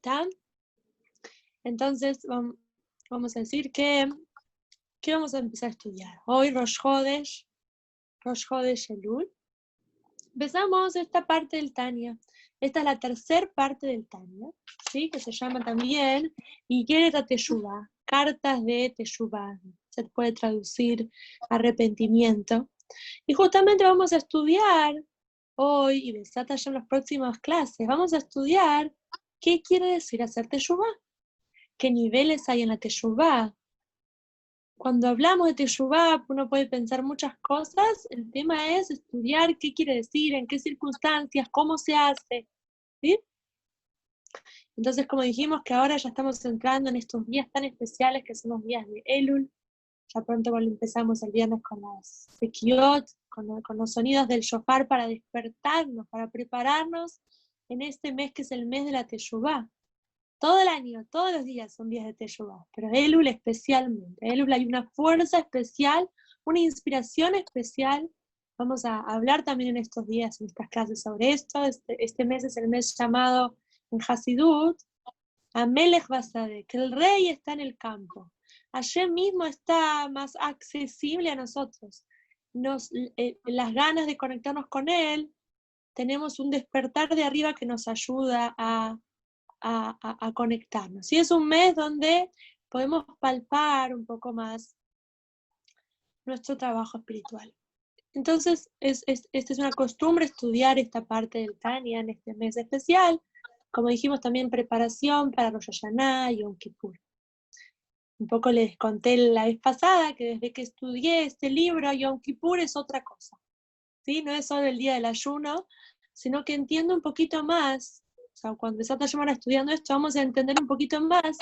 ¿Está? Entonces, vamos a decir que vamos a empezar a estudiar. Hoy, Rosh Hodesh Elul. Empezamos esta parte del Tanya. Esta es la tercera parte del Tanya, ¿sí? Que se llama también Igeret Teshuvah, cartas de Teshuvah. Se puede traducir arrepentimiento. Y justamente vamos a estudiar hoy, y Besat Hashem en las próximas clases, vamos a estudiar qué quiere decir hacer Teshuvah, qué niveles hay en la Teshuvah. Cuando hablamos de Teshuvah, uno puede pensar muchas cosas. El tema es estudiar qué quiere decir, en qué circunstancias, cómo se hace, ¿sí? Entonces, como dijimos que ahora ya estamos entrando en estos días tan especiales que son los días de Elul. Ya pronto cuando empezamos el viernes con las sekiot, con los sonidos del shofar para despertarnos, para prepararnos en este mes que es el mes de la Teshuvah. Todo el año, todos los días son días de Teshuvah, pero Elul especialmente. Elul hay una fuerza especial, una inspiración especial. Vamos a hablar también en estos días, en estas clases sobre esto. Este mes es el mes llamado en Hasidut, Amelech Basade, que el rey está en el campo. Hashem mismo está más accesible a nosotros. Las ganas de conectarnos con él, tenemos un despertar de arriba que nos ayuda a conectarnos. Y es un mes donde podemos palpar un poco más nuestro trabajo espiritual. Entonces, esta es una costumbre estudiar esta parte del Tanya en este mes especial. Como dijimos, también preparación para Rosh Hashanah y Yom Kippur. Un poco les conté la vez pasada que desde que estudié este libro, Yom Kippur es otra cosa. ¿Sí? No es solo el día del ayuno, sino que entiendo un poquito más. O sea, cuando Besat Hashem estudiando esto, vamos a entender un poquito más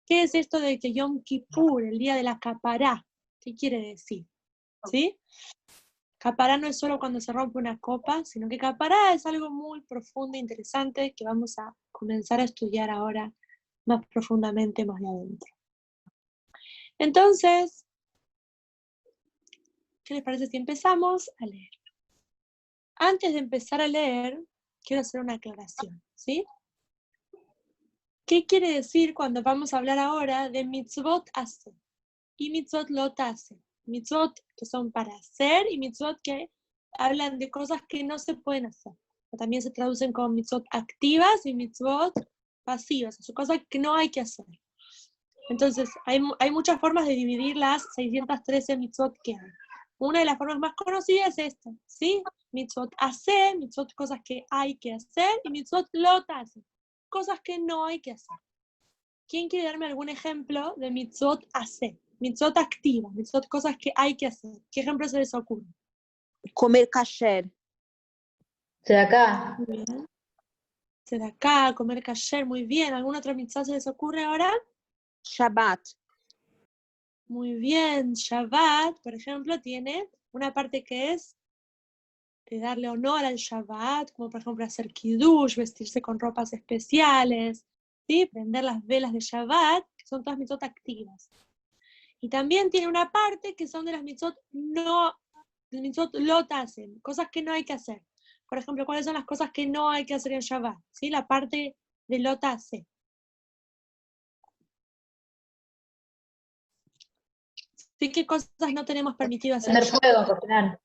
qué es esto de que Yom Kippur, el día de la Capará, ¿qué quiere decir? ¿Sí? Capará no es solo cuando se rompe una copa, sino que Capará es algo muy profundo e interesante que vamos a comenzar a estudiar ahora más profundamente, más de adentro. Entonces, ¿qué les parece si empezamos a leer? Antes de empezar a leer, quiero hacer una aclaración, ¿sí? ¿Qué quiere decir cuando vamos a hablar ahora de mitzvot hace y mitzvot lot hace? Mitzvot que son para hacer y mitzvot que hablan de cosas que no se pueden hacer. También se traducen como mitzvot activas y mitzvot pasivas, son cosas que no hay que hacer. Entonces, hay muchas formas de dividir las 613 mitzvot que hay. Una de las formas más conocidas es esta, ¿sí? Mitzvot hace, mitzvot cosas que hay que hacer, y mitzvot lot hace, cosas que no hay que hacer. ¿Quién quiere darme algún ejemplo de mitzvot hace? Mitzvot activa, mitzvot cosas que hay que hacer. ¿Qué ejemplo se les ocurre? Comer kasher. Tzedakah. Muy bien. Tzedakah, comer kasher, muy bien. ¿Alguna otra mitzvah se les ocurre ahora? Shabbat. Muy bien. Shabbat, por ejemplo, tiene una parte que es de darle honor al Shabbat, como por ejemplo hacer kiddush, vestirse con ropas especiales, ¿sí? Prender las velas de Shabbat, que son todas mitzvot activas. Y también tiene una parte que son de las mitzvot lot hacen, cosas que no hay que hacer. Por ejemplo, ¿cuáles son las cosas que no hay que hacer en Shabbat? ¿Sí? La parte de lot hace. ¿Sí? ¿Qué cosas no tenemos permitido hacer? Prender fuego, cocinar.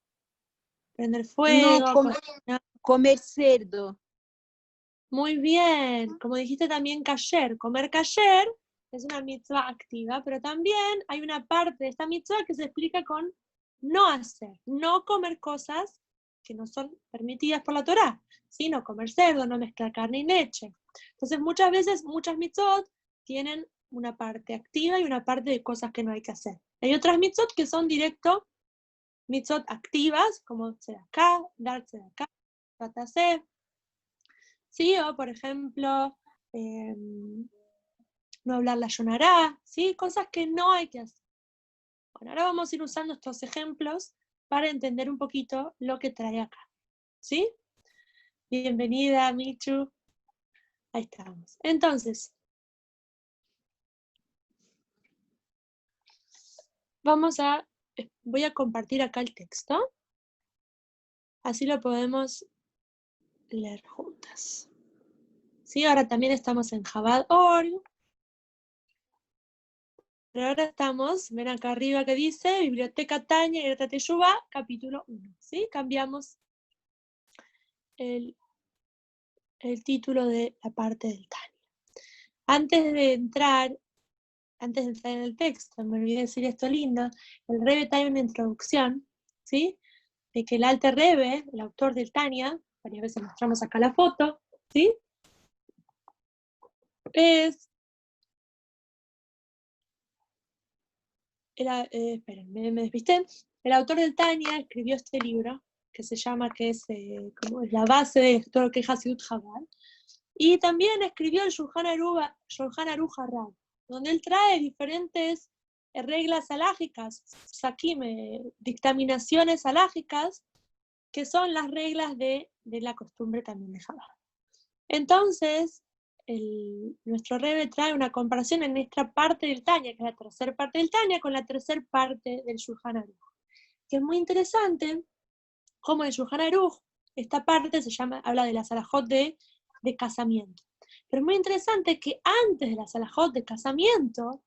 Prender fuego, No, cocinar. comer cerdo. Muy bien. Como dijiste también kasher. Comer kasher es una mitzvah activa, pero también hay una parte de esta mitzvah que se explica con no hacer, no comer cosas que no son permitidas por la Torá, sino comer cerdo, no mezclar carne y leche. Entonces muchas veces, muchas mitzvot tienen una parte activa y una parte de cosas que no hay que hacer. Hay otras mitzvot que son directo mitzvot activas, como tzedakah, dar tzedakah, hacer. ¿Sí? O por ejemplo, no hablar la yonará, ¿sí? Cosas que no hay que hacer. Bueno, ahora vamos a ir usando estos ejemplos para entender un poquito lo que trae acá, ¿sí? Bienvenida, Michu. Ahí estamos. Entonces, voy a compartir acá el texto, así lo podemos leer juntas. ¿sí? Ahora también estamos en Chabad.org. Pero ahora estamos, ven acá arriba que dice, Biblioteca Tanya y Teshuvá, capítulo 1, ¿sí? Cambiamos el título de la parte del Tanya. Antes de entrar en el texto, me olvidé decir esto lindo, el Rebbe trae una introducción, ¿sí? De que el Alter Rebbe, el autor del Tanya, varias veces mostramos acá la foto, ¿sí? Es, esperen, me despisté. El autor del Tanya escribió este libro, que se llama, que es como la base de todo lo que es Hasidut Chabad, y también escribió el Shulchan Aruch HaRab, donde él trae diferentes reglas halágicas, dictaminaciones halágicas, que son las reglas de la costumbre también de Chabad. Entonces, nuestro Rebbe trae una comparación en esta parte del Tanya, que es la tercera parte del Tanya, con la tercera parte del Shulchan Aruch, que es muy interesante, como el Shulchan Aruch, esta parte habla de las alajot de casamiento. Pero es muy interesante que antes de las alajot de casamiento,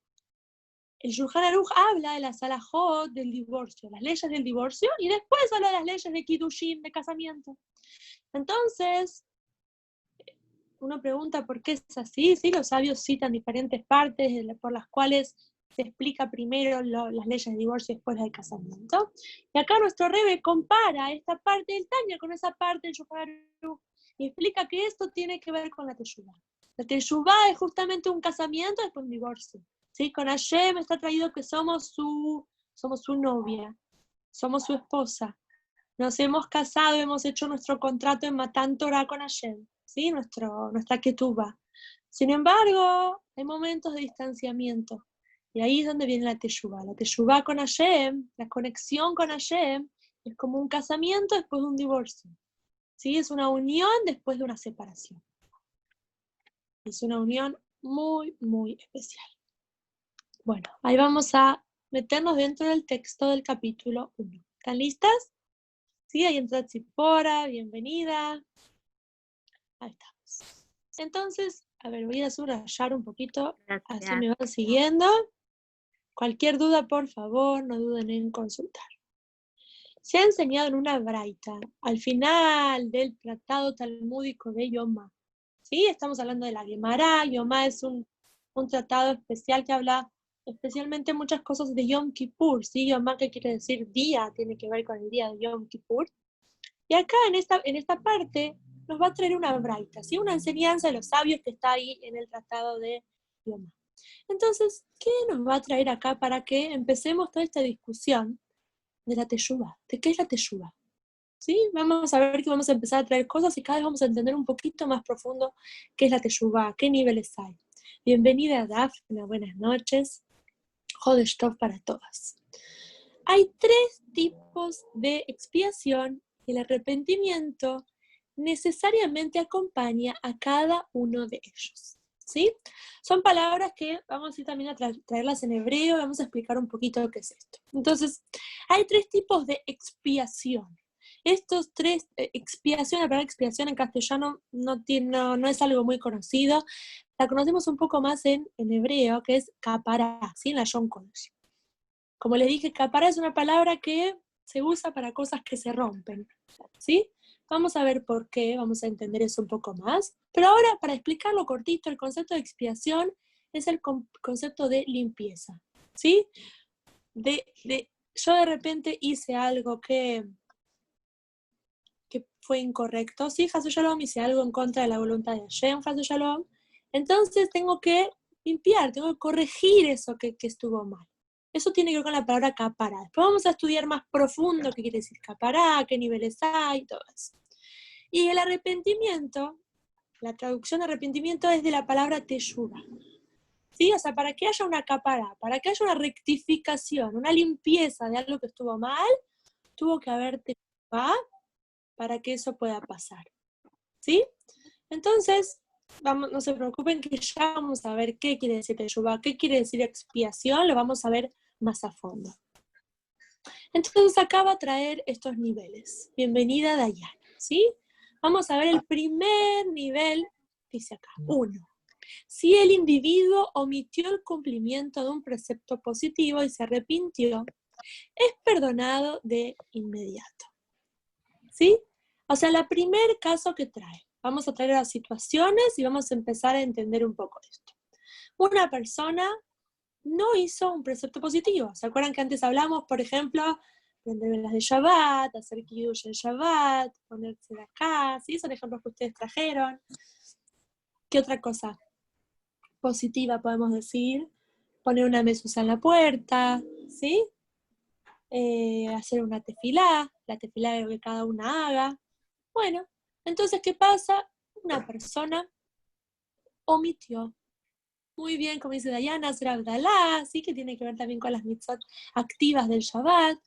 el Shulchan Aruch habla de las alajot del divorcio, las leyes del divorcio, y después habla de las leyes de Kiddushin, de casamiento. Entonces, uno pregunta por qué es así, ¿sí? Los sabios citan diferentes partes por las cuales se explica primero las leyes de divorcio y después la de casamiento. Y acá nuestro Rebbe compara esta parte del Tanya con esa parte del Shulchan Aruch y explica que esto tiene que ver con la Teshuvá. La Teshuvá es justamente un casamiento después de un divorcio, ¿sí? Con Hashem está traído que somos su novia, somos su esposa. Nos hemos casado, hemos hecho nuestro contrato en Matan Torah con Hashem, ¿sí? Nuestra ketubá. Sin embargo, hay momentos de distanciamiento. Y ahí es donde viene la teshuvá. La teshuvá con Hashem, la conexión con Hashem, es como un casamiento después de un divorcio, ¿sí? Es una unión después de una separación. Es una unión muy, muy especial. Bueno, ahí vamos a meternos dentro del texto del capítulo 1. ¿Están listas? Sí, ahí entra Tzipora, bienvenida. Ahí estamos. Entonces, a ver, voy a subrayar un poquito, así me van siguiendo. Cualquier duda, por favor, no duden en consultar. Se ha enseñado en una braita, al final del tratado talmúdico de Yomá. ¿Sí? Estamos hablando de la Gemara. Yomá es un tratado especial que habla especialmente muchas cosas de Yom Kippur. ¿Sí? Yomá, que quiere decir día, tiene que ver con el día de Yom Kippur. Y acá en esta parte nos va a traer una braita, ¿sí? Una enseñanza de los sabios que está ahí en el tratado de Yomá. Entonces, ¿qué nos va a traer acá para que empecemos toda esta discusión de la teshuvá? ¿De qué es la teshuvá? ¿Sí? Vamos a ver que vamos a empezar a traer cosas y cada vez vamos a entender un poquito más profundo qué es la teshuvá, qué niveles hay. Bienvenida, Dafna, buenas noches. Jodesh Tov para todas. Hay 3 tipos de expiación y el arrepentimiento necesariamente acompaña a cada uno de ellos. ¿Sí? Son palabras que vamos a ir también a traerlas en hebreo, vamos a explicar un poquito qué es esto. Entonces, hay 3 tipos de expiación. Estos 3, expiación, la palabra expiación en castellano no es algo muy conocido, la conocemos un poco más en hebreo, que es kapará, ¿sí? En la John College. Como les dije, kapará es una palabra que se usa para cosas que se rompen, ¿sí? Vamos a ver por qué, vamos a entender eso un poco más. Pero ahora, para explicarlo cortito, el concepto de expiación es el concepto de limpieza, ¿sí? Yo de repente hice algo que fue incorrecto, ¿sí? Hasu Shalom, hice algo en contra de la voluntad de Hashem, Hasu Shalom. Entonces tengo que limpiar, tengo que corregir eso que estuvo mal. Eso tiene que ver con la palabra capará. Después vamos a estudiar más profundo qué quiere decir capará, qué niveles hay, todo eso. Y el arrepentimiento, la traducción de arrepentimiento es de la palabra teshuvá. ¿Sí? O sea, para que haya una capará, para que haya una rectificación, una limpieza de algo que estuvo mal, tuvo que haber teshuvá para que eso pueda pasar. ¿Sí? Entonces, no se preocupen que ya vamos a ver qué quiere decir teshuvá, qué quiere decir expiación, lo vamos a ver más a fondo. Entonces acá va a traer estos niveles. Bienvenida, Dayana, ¿sí? Vamos a ver el primer nivel, dice acá, 1. Si el individuo omitió el cumplimiento de un precepto positivo y se arrepintió, es perdonado de inmediato. ¿Sí? O sea, el primer caso que trae. Vamos a traer las situaciones y vamos a empezar a entender un poco esto. Una persona no hizo un precepto positivo. ¿Se acuerdan que antes hablamos, por ejemplo, prender velas de Shabbat, hacer kiddush en Shabbat, ponerse de acá? ¿Sí? Son ejemplos que ustedes trajeron. ¿Qué otra cosa positiva podemos decir? Poner una mezuzá en la puerta, ¿sí? Hacer una tefilá, la tefilá es lo que cada una haga. Bueno, entonces, ¿qué pasa? Una persona omitió. Muy bien, como dice Dayana, hacer Abdalá, ¿sí? Que tiene que ver también con las mitzvot activas del Shabbat.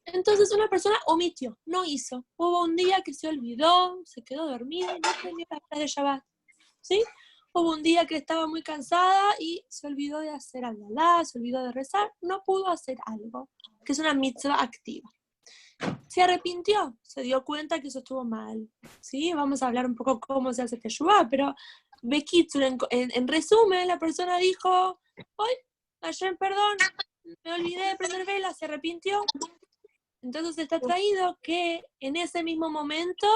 Entonces, una persona omitió, no hizo. Hubo un día que se olvidó, se quedó dormida y no aprendió las horas de Shabbat, ¿sí? Hubo un día que estaba muy cansada y se olvidó de hacer Abdalá, se olvidó de rezar, no pudo hacer algo, que es una mitzvah activa. Se arrepintió, se dio cuenta que eso estuvo mal, ¿sí? Vamos a hablar un poco cómo se hace Teshuvá, pero Bekitsur, en resumen, la persona dijo, hoy, Hashem, perdón, me olvidé de prender velas, se arrepintió. Entonces está traído que en ese mismo momento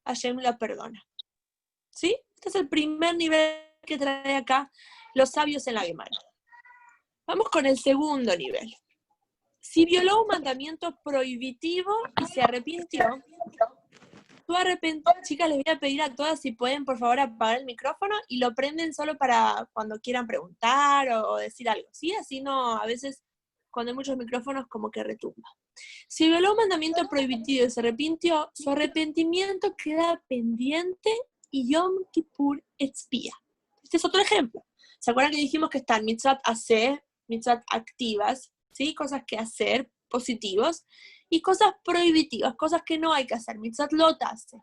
Hashem la perdona, ¿sí? Este es el primer nivel que trae acá los sabios en la Gemara. Vamos con el segundo nivel. Si violó un mandamiento prohibitivo y se arrepintió, chicas, les voy a pedir a todas si pueden, por favor, apagar el micrófono y lo prenden solo para cuando quieran preguntar o decir algo, ¿sí? Así no, a veces, cuando hay muchos micrófonos, como que retumba. Si violó un mandamiento prohibitivo y se arrepintió, su arrepentimiento queda pendiente y Yom Kippur expía. Este es otro ejemplo. ¿Se acuerdan que dijimos que están mitzvot hacer, mitzvot activas, ¿sí? Cosas que hacer, positivos, y cosas prohibitivas, cosas que no hay que hacer, mitzvot lot hace.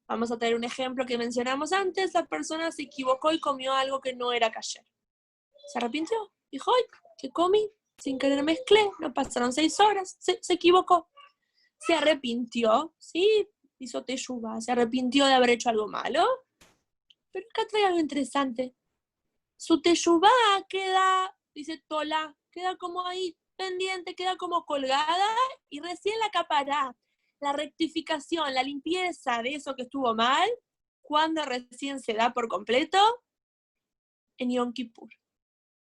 Vamos a tener un ejemplo que mencionamos antes, la persona se equivocó y comió algo que no era kasher. Se arrepintió, dijo, ¡ay, qué comí! Sin querer mezclé, no pasaron 6 horas, se equivocó. Se arrepintió, ¿sí? Hizo teshuvá, se arrepintió de haber hecho algo malo. Pero acá trae algo interesante. Su teshuvá queda, dice Tola, queda como ahí pendiente, queda como colgada, y recién la capará, la rectificación, la limpieza de eso que estuvo mal, cuando recién se da por completo, en Yom Kippur.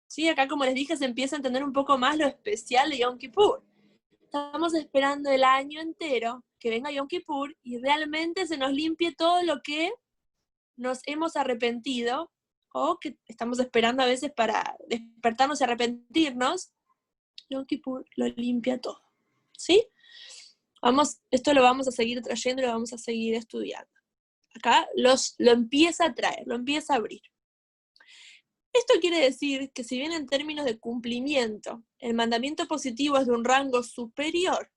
¿Sí? Acá, como les dije, se empieza a entender un poco más lo especial de Yom Kippur. Estamos esperando el año entero que venga Yom Kippur y realmente se nos limpie todo lo que nos hemos arrepentido o que estamos esperando a veces para despertarnos y arrepentirnos. Yom Kippur lo limpia todo, ¿sí? Esto lo vamos a seguir trayendo y lo vamos a seguir estudiando. Acá lo empieza a traer, lo empieza a abrir. Esto quiere decir que si bien en términos de cumplimiento el mandamiento positivo es de un rango superior,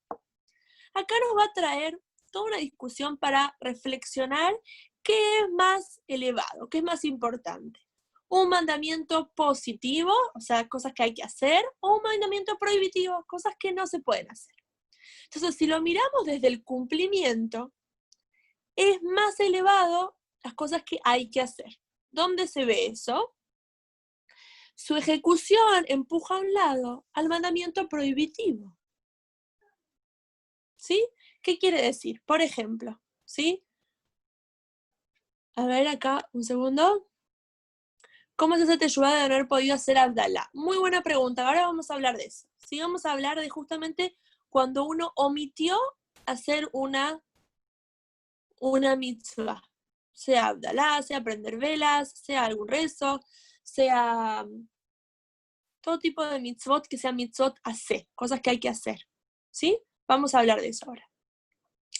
acá nos va a traer toda una discusión para reflexionar qué es más elevado, qué es más importante. Un mandamiento positivo, o sea, cosas que hay que hacer, o un mandamiento prohibitivo, cosas que no se pueden hacer. Entonces, si lo miramos desde el cumplimiento, es más elevado las cosas que hay que hacer. ¿Dónde se ve eso? Su ejecución empuja a un lado al mandamiento prohibitivo. ¿Sí? ¿Qué quiere decir? Por ejemplo, ¿sí? A ver acá, un segundo. ¿Cómo se hace teshuvá de no haber podido hacer Abdalá? Muy buena pregunta. Ahora vamos a hablar de eso. Sí, vamos a hablar de justamente cuando uno omitió hacer una mitzvah. Sea Abdalá, sea prender velas, sea algún rezo, sea todo tipo de mitzvot que sean mitzvot hacer, cosas que hay que hacer. ¿Sí? Vamos a hablar de eso ahora.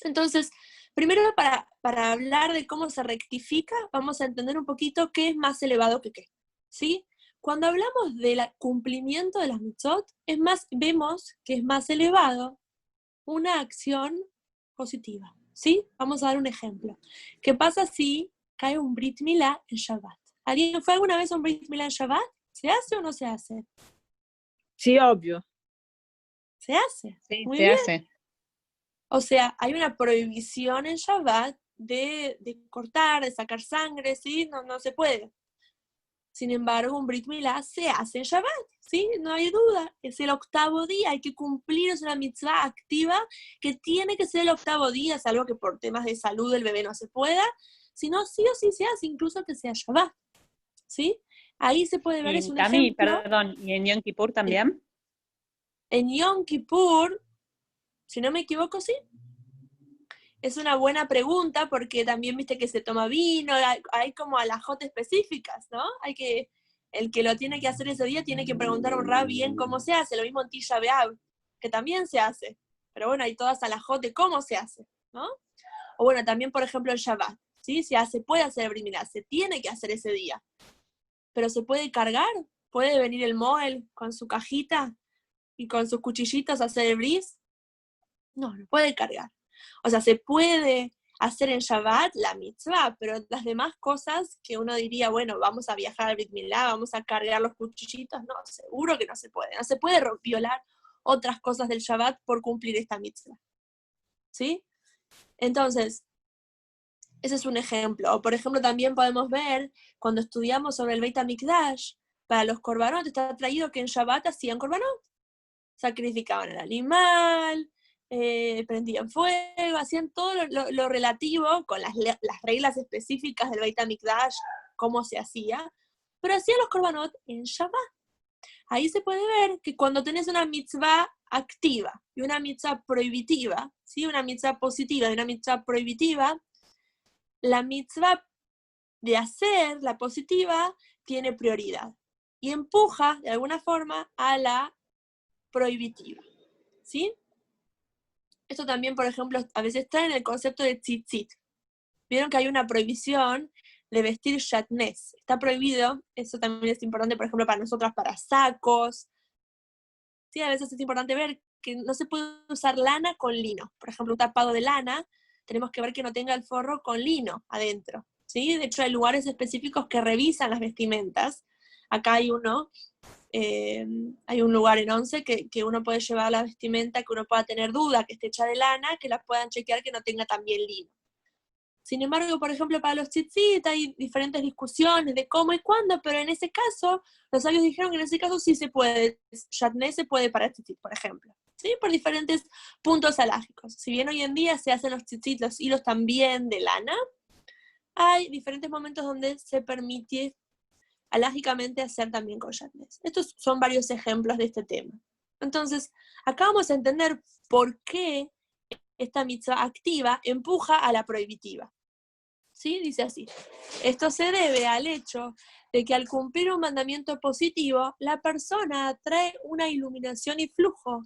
Entonces, primero para hablar de cómo se rectifica, vamos a entender un poquito qué es más elevado que qué. ¿Sí? Cuando hablamos del cumplimiento de las mitzvot, vemos que es más elevado una acción positiva. ¿Sí? Vamos a dar un ejemplo. ¿Qué pasa si cae un Brit Milá en Shabbat? ¿Alguien fue alguna vez a un Brit Milá en Shabbat? ¿Se hace o no se hace? Sí, obvio. Se hace. Sí, Muy se bien. hace. O sea, hay una prohibición en Shabbat de cortar, de sacar sangre, ¿sí? No se puede. Sin embargo, un Brit Milá se hace en Shabbat, ¿sí? No hay duda. Es el 8º día, hay que cumplir, es una mitzvah activa que tiene que ser el 8º día, salvo que por temas de salud del bebé no se pueda, sino sí o sí se hace, incluso que sea Shabbat, ¿sí? Ahí se puede ver, es Y un Cami, ejemplo. perdón, ¿y en Yom Kippur también? En Yom Kippur, si no me equivoco, sí. Es una buena pregunta porque también viste que se toma vino, hay como alajotes específicas, ¿no? El que lo tiene que hacer ese día tiene que preguntar a un rabbi bien cómo se hace, lo mismo en Tisha B'Av, que también se hace. Pero bueno, hay todas alajot de cómo se hace, ¿no? O bueno, también por ejemplo el Shabbat, ¿sí? Puede hacer el Brit Milá, se tiene que hacer ese día. Pero se puede cargar, puede venir el Moel con su cajita y con sus cuchillitos a hacer el bris. No puede cargar. O sea, se puede hacer en Shabbat la mitzvah, pero las demás cosas que uno diría, bueno, vamos a viajar al Brit Milá, vamos a cargar los cuchillitos, no, seguro que no se puede. No se puede violar otras cosas del Shabbat por cumplir esta mitzvah. ¿Sí? Entonces, ese es un ejemplo. O por ejemplo, también podemos ver, cuando estudiamos sobre el Beit HaMikdash, para los korbanot está traído que en Shabbat hacían korbanot. Sacrificaban al animal, prendían fuego, hacían todo lo relativo con las reglas específicas del Beit HaMikdash, cómo se hacía, pero hacían los korbanot en Shabbat. Ahí se puede ver que cuando tenés una mitzvah activa y una mitzvah prohibitiva, ¿sí? Una mitzvah positiva y una mitzvah prohibitiva, la mitzvah de hacer, la positiva, tiene prioridad y empuja de alguna forma a la prohibitiva, ¿sí? Esto también, por ejemplo, a veces trae en el concepto de tzitzit. Vieron que hay una prohibición de vestir shatnez. Está prohibido, eso también es importante, por ejemplo, para nosotras, para sacos. Sí, a veces es importante ver que no se puede usar lana con lino. Por ejemplo, un tapado de lana, tenemos que ver que no tenga el forro con lino adentro, ¿sí? De hecho, hay lugares específicos que revisan las vestimentas. Acá hay uno, hay un lugar en Once que uno puede llevar la vestimenta, que uno pueda tener duda, que esté hecha de lana, que la puedan chequear que no tenga también lino. Sin embargo, por ejemplo, para los tzitzit hay diferentes discusiones de cómo y cuándo, pero en ese caso, los sabios dijeron que en ese caso sí se puede, shatnez se puede para tzitzit, por ejemplo, ¿sí? Por diferentes puntos halágicos. Si bien hoy en día se hacen los tzitzit, los hilos también de lana, hay diferentes momentos donde se permite halágicamente hacer también con shatnez. Estos son varios ejemplos de este tema. Entonces, acá vamos a entender por qué esta mitzvah activa empuja a la prohibitiva. ¿Sí? Dice así. Esto se debe al hecho de que al cumplir un mandamiento positivo, la persona atrae una iluminación y flujo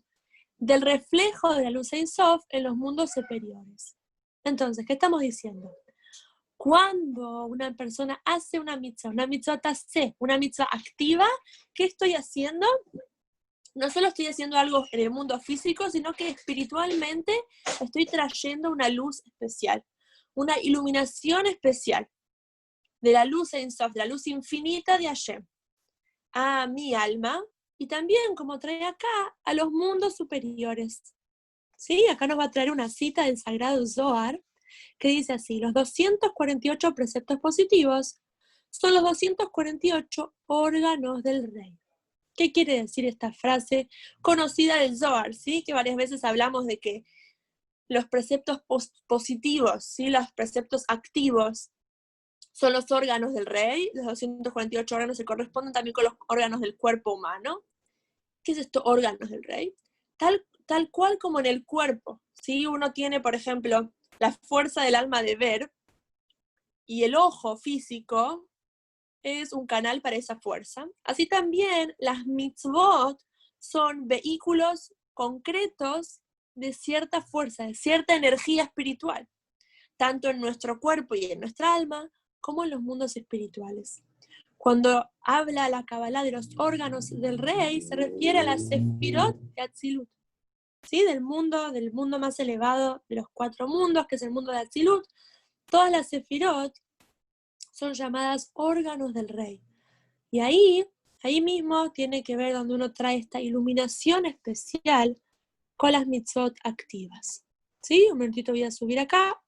del reflejo de la luz Ein Sof en los mundos superiores. Entonces, ¿qué estamos diciendo? Cuando una persona hace una mitzvah tasé, una mitzvah activa, ¿qué estoy haciendo? No solo estoy haciendo algo en el mundo físico, sino que espiritualmente estoy trayendo una luz especial, una iluminación especial de la luz Ein Sof, de la luz infinita de Hashem, a mi alma y también, como trae acá, a los mundos superiores. ¿Sí? Acá nos va a traer una cita del Sagrado Zohar que dice así: los 248 preceptos positivos son los 248 órganos del rey. ¿Qué quiere decir esta frase conocida del Zohar? ¿Sí? Que varias veces hablamos de que los preceptos positivos, ¿sí? Los preceptos activos son los órganos del rey. Los 248 órganos se corresponden también con los órganos del cuerpo humano. ¿Qué es esto, órganos del rey? Tal cual como en el cuerpo, ¿sí? Uno tiene, por ejemplo, la fuerza del alma de ver, y el ojo físico es un canal para esa fuerza. Así también las mitzvot son vehículos concretos de cierta fuerza, de cierta energía espiritual, tanto en nuestro cuerpo y en nuestra alma, como en los mundos espirituales. Cuando habla la Kabbalah de los órganos del rey, se refiere a las Sefirot de Atzilut, ¿sí? Del mundo más elevado de los 4 mundos, que es el mundo de Atzilut. Todas las Sefirot son llamadas órganos del rey. Y ahí mismo tiene que ver donde uno trae esta iluminación especial con las mitzvot activas. ¿Sí? Un momentito voy a subir acá.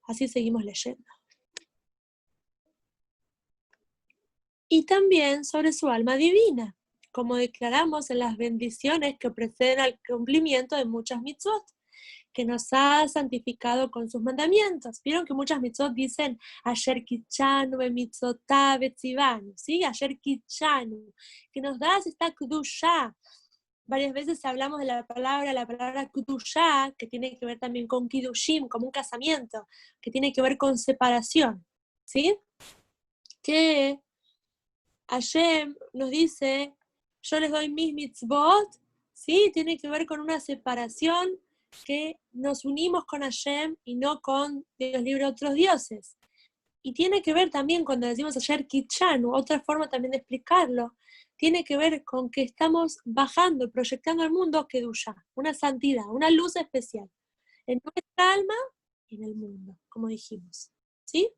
Así seguimos leyendo. Y también sobre su alma divina, como declaramos en las bendiciones que preceden al cumplimiento de muchas mitzvot, que nos ha santificado con sus mandamientos. Vieron que muchas mitzvot dicen Asher Kichanu bemitzvotá betzivanu, ¿sí? Asher Kichanu, que nos das esta Kedushá. Varias veces hablamos de la palabra Kedushá, que tiene que ver también con Kiddushim, como un casamiento, que tiene que ver con separación, ¿sí? Que Hashem nos dice, yo les doy mis mitzvot, ¿sí? Tiene que ver con una separación, que nos unimos con Hashem y no con Dios libre otros dioses. Y tiene que ver también, cuando decimos ayer Kichanu, otra forma también de explicarlo, tiene que ver con que estamos bajando, proyectando al mundo Kedusha, una santidad, una luz especial, en nuestra alma y en el mundo, como dijimos, ¿sí?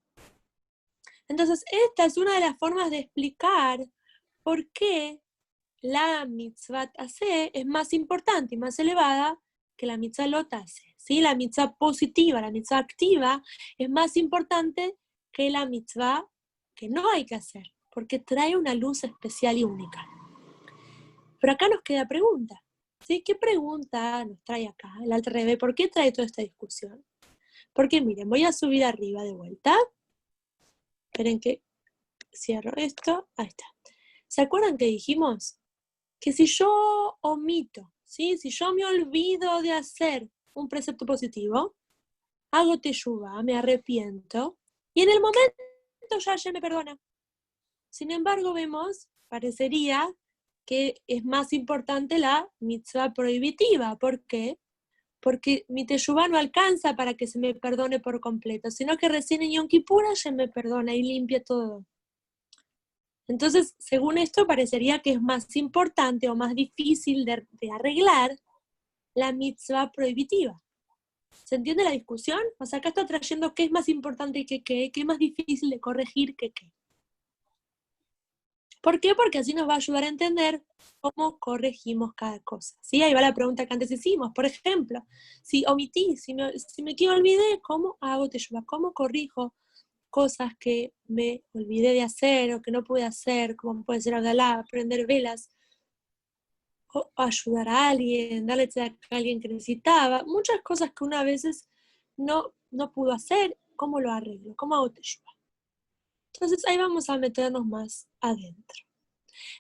Entonces, esta es una de las formas de explicar por qué la mitzvah aseh es más importante y más elevada que la mitzvah lot aseh, ¿sí? La mitzvah positiva, la mitzvah activa, es más importante que la mitzvah que no hay que hacer, porque trae una luz especial y única. Pero acá nos queda pregunta, ¿sí? ¿Qué pregunta nos trae acá el Alter Rebbe? ¿Por qué trae toda esta discusión? Porque miren, voy a subir arriba de vuelta. Esperen que cierro esto. Ahí está. ¿Se acuerdan que dijimos que si yo omito, ¿sí? Si yo me olvido de hacer un precepto positivo, hago teshuvá, me arrepiento, y en el momento ya me perdona? Sin embargo, vemos, parecería que es más importante la mitzvah prohibitiva. ¿Por qué? Porque mi teshuvá no alcanza para que se me perdone por completo, sino que recién en Yom Kippur ya me perdona y limpia todo. Entonces, según esto, parecería que es más importante o más difícil de arreglar la mitzvah prohibitiva. ¿Se entiende la discusión? O sea, acá está trayendo qué es más importante que qué es más difícil de corregir que qué. ¿Por qué? Porque así nos va a ayudar a entender cómo corregimos cada cosa. ¿Sí? Ahí va la pregunta que antes hicimos. Por ejemplo, si omití, si me olvidé, ¿cómo hago teshuvá? ¿Cómo corrijo cosas que me olvidé de hacer o que no pude hacer? Como puede ser Abdalá, prender velas, o ayudar a alguien, darle a alguien que necesitaba. Muchas cosas que uno a veces no pudo hacer. ¿Cómo lo arreglo? ¿Cómo hago teshuvá? Entonces ahí vamos a meternos más adentro.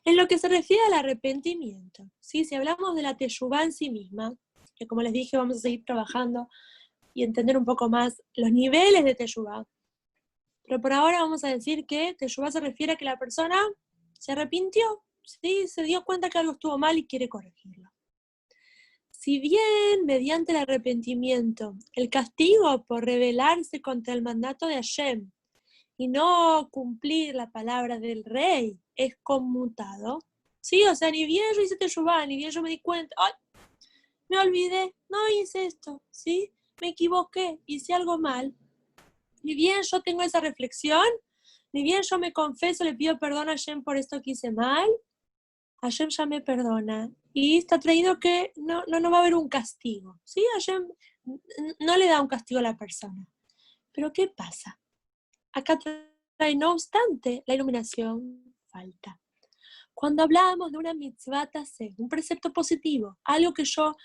En lo que se refiere al arrepentimiento, ¿sí? Si hablamos de la teshuvá en sí misma, que como les dije vamos a seguir trabajando y entender un poco más los niveles de teshuvá, pero por ahora vamos a decir que teshuvá se refiere a que la persona se arrepintió, ¿sí? Se dio cuenta que algo estuvo mal y quiere corregirlo. Si bien mediante el arrepentimiento, el castigo por rebelarse contra el mandato de Hashem y no cumplir la palabra del rey es conmutado, ¿sí? O sea, ni bien yo hice teshuvá, ni bien yo me di cuenta, ¡ay! Me olvidé, no hice esto, ¿sí? Me equivoqué, hice algo mal. Ni bien yo tengo esa reflexión, ni bien yo me confeso, le pido perdón a Hashem por esto que hice mal, Hashem ya me perdona. Y está traído que no va a haber un castigo, ¿sí? Hashem no le da un castigo a la persona. Pero ¿qué pasa? Acá trae, no obstante, la iluminación falta. Cuando hablábamos de una mitzvah taseh, un precepto positivo, algo que yo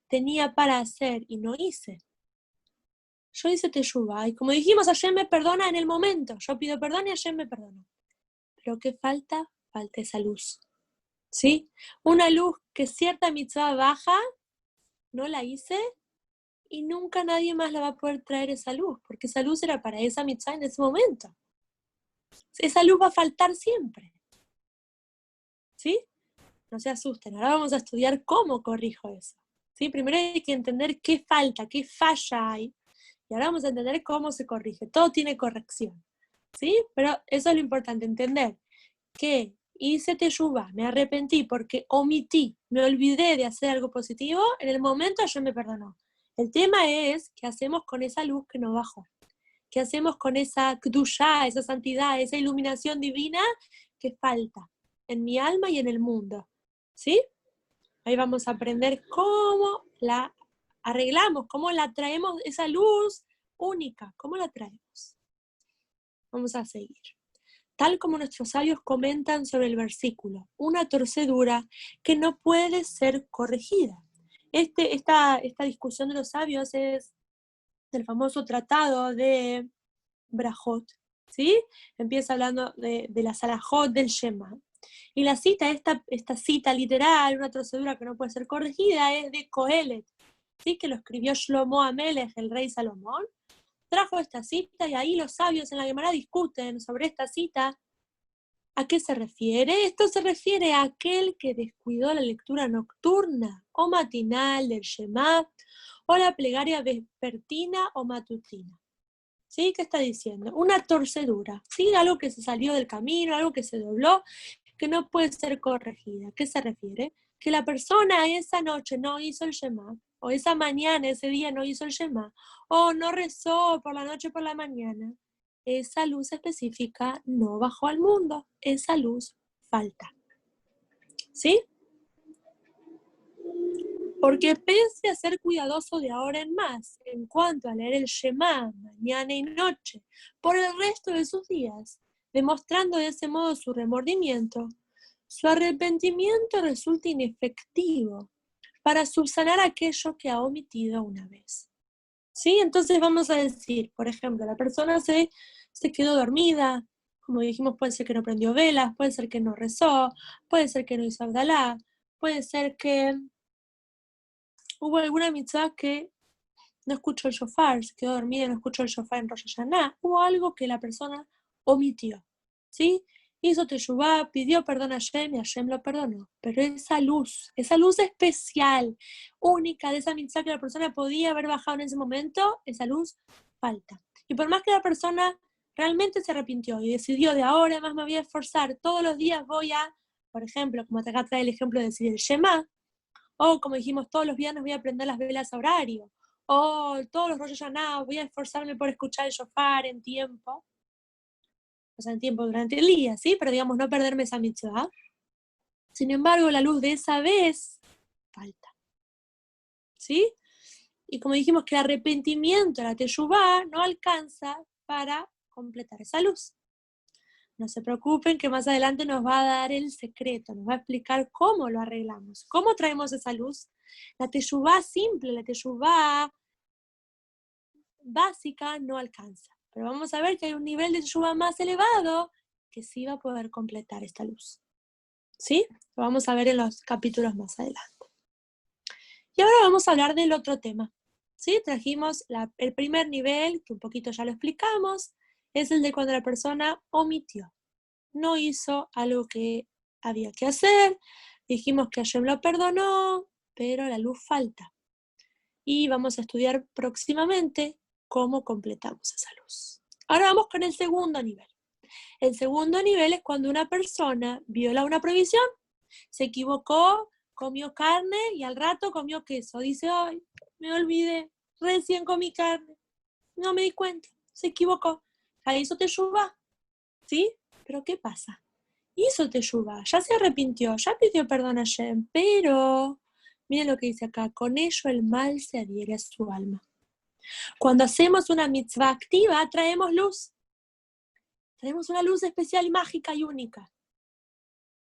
tenía para hacer y no hice, yo hice teshuvá, y como dijimos, Hashem me perdona en el momento, yo pido perdón y Hashem me perdona. Pero ¿qué falta? Falta esa luz, ¿sí? Una luz que cierta mitzvah baja, no la hice, y nunca nadie más la va a poder traer esa luz, porque esa luz era para esa mitzvah en ese momento. Esa luz va a faltar siempre, ¿sí? No se asusten, ahora vamos a estudiar cómo corrijo eso, ¿sí? Primero hay que entender qué falta, qué falla hay, y ahora vamos a entender cómo se corrige. Todo tiene corrección, ¿sí? Pero eso es lo importante, entender que hice teshuvá, me arrepentí porque omití, me olvidé de hacer algo positivo, en el momento yo me perdonó. El tema es qué hacemos con esa luz que no bajó, qué hacemos con esa kedushá, esa santidad, esa iluminación divina que falta en mi alma y en el mundo, ¿sí? Ahí vamos a aprender cómo la arreglamos, cómo la traemos esa luz única. ¿Cómo la traemos? Vamos a seguir. Tal como nuestros sabios comentan sobre el versículo, una torcedura que no puede ser corregida. Esta discusión de los sabios es del famoso tratado de Brajot, ¿sí? Empieza hablando de la Salahot del Shema. Y la cita, esta cita literal, una torcedura que no puede ser corregida, es de Kohelet, ¿sí? Que lo escribió Shlomo Amelech, el rey Salomón. Trajo esta cita y ahí los sabios en la Gemara discuten sobre esta cita. ¿A qué se refiere? Esto se refiere a aquel que descuidó la lectura nocturna o matinal del Shema o la plegaria vespertina o matutina. ¿Sí? ¿Qué está diciendo? Una torcedura, ¿sí? Algo que se salió del camino, algo que se dobló, que no puede ser corregida. ¿A qué se refiere? Que la persona esa noche no hizo el Shema, o esa mañana, ese día no hizo el Shema, o no rezó por la noche, por la mañana. Esa luz específica no bajó al mundo, esa luz falta. ¿Sí? Porque pese a ser cuidadoso de ahora en más, en cuanto a leer el Shema mañana y noche, por el resto de sus días, demostrando de ese modo su remordimiento, su arrepentimiento resulta inefectivo para subsanar aquello que ha omitido una vez. ¿Sí? Entonces vamos a decir, por ejemplo, la persona se quedó dormida, como dijimos, puede ser que no prendió velas, puede ser que no rezó, puede ser que no hizo Abdalá, puede ser que hubo alguna mitzvah que no escuchó el shofar, se quedó dormida y no escuchó el shofar en Rosh Hashanah, hubo algo que la persona omitió, ¿sí? Hizo teshuvá, pidió perdón a Hashem y Hashem lo perdonó, pero esa luz especial, única de esa mitzvah que la persona podía haber bajado en ese momento, esa luz falta. Y por más que la persona realmente se arrepintió y decidió de ahora más me voy a esforzar, todos los días voy a, por ejemplo, como acá trae el ejemplo de decir el Shema, o como dijimos, todos los viernes voy a prender las velas a horario, o todos los Rosh Hashanah voy a esforzarme por escuchar el shofar en tiempo, o sea, en tiempo durante el día, ¿sí? Pero digamos, no perderme esa mitzvah. Sin embargo, la luz de esa vez falta, ¿sí? Y como dijimos que el arrepentimiento, la teshuvá, no alcanza para completar esa luz. No se preocupen que más adelante nos va a dar el secreto, nos va a explicar cómo lo arreglamos, cómo traemos esa luz. La teshuvá simple, la teshuvá básica no alcanza. Pero vamos a ver que hay un nivel de teshuvá más elevado que sí va a poder completar esta luz. ¿Sí? Lo vamos a ver en los capítulos más adelante. Y ahora vamos a hablar del otro tema. ¿Sí? Trajimos el primer nivel, que un poquito ya lo explicamos, es el de cuando la persona omitió. No hizo algo que había que hacer, dijimos que Hashem lo perdonó, pero la luz falta. Y vamos a estudiar próximamente cómo completamos esa luz. Ahora vamos con el segundo nivel. El segundo nivel es cuando una persona viola una prohibición, se equivocó, comió carne y al rato comió queso. Dice, ay, me olvidé, recién comí carne, no me di cuenta, se equivocó. Ahí hizo teshuvá, ¿sí? Pero ¿qué pasa? Hizo teshuvá, ya se arrepintió, ya pidió perdón a Hashem, pero miren lo que dice acá, con ello el mal se adhiere a su alma. Cuando hacemos una mitzvah activa, traemos luz. Traemos una luz especial, mágica y única.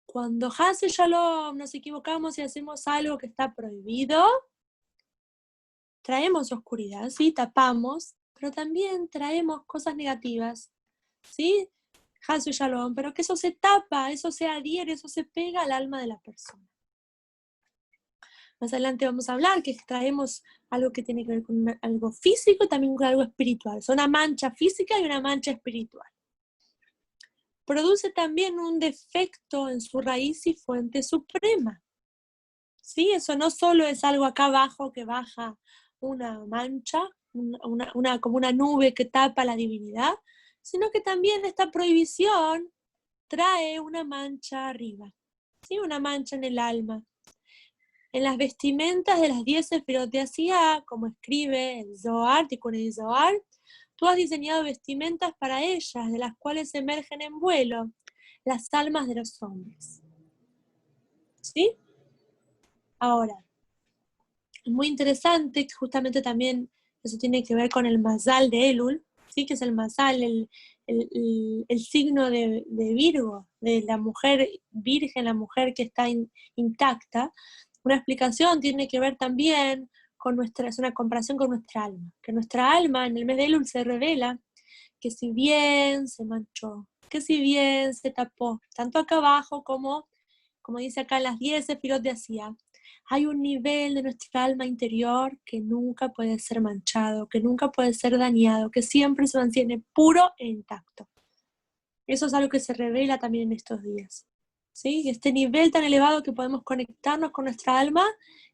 Cuando Hase Shalom nos equivocamos y hacemos algo que está prohibido, traemos oscuridad, ¿sí? Tapamos, pero también traemos cosas negativas, ¿sí? Hase Shalom, pero que eso se tapa, eso se adhiere, eso se pega al alma de la persona. Más adelante vamos a hablar que traemos algo que tiene que ver con algo físico y también con algo espiritual. Son una mancha física y una mancha espiritual. Produce también un defecto en su raíz y fuente suprema. ¿Sí? Eso no solo es algo acá abajo que baja una mancha, como una nube que tapa la divinidad, sino que también esta prohibición trae una mancha arriba, ¿sí? Una mancha en el alma. En las vestimentas de las 10 sefirot de Asiyá, como escribe el Zohar, Tikunei Zohar, tú has diseñado vestimentas para ellas, de las cuales emergen en vuelo las almas de los hombres. ¿Sí? Ahora, es muy interesante que justamente también eso tiene que ver con el Mazal de Elul, ¿sí? Que es el Mazal, el signo de Virgo, de la mujer virgen, la mujer que está intacta. Una explicación tiene que ver también con es una comparación con nuestra alma, que nuestra alma en el mes de Elul se revela que si bien se manchó, que si bien se tapó, tanto acá abajo como dice acá en las 10 sefirot de Asía, hay un nivel de nuestra alma interior que nunca puede ser manchado, que nunca puede ser dañado, que siempre se mantiene puro e intacto. Eso es algo que se revela también en estos días, ¿sí? Este nivel tan elevado que podemos conectarnos con nuestra alma,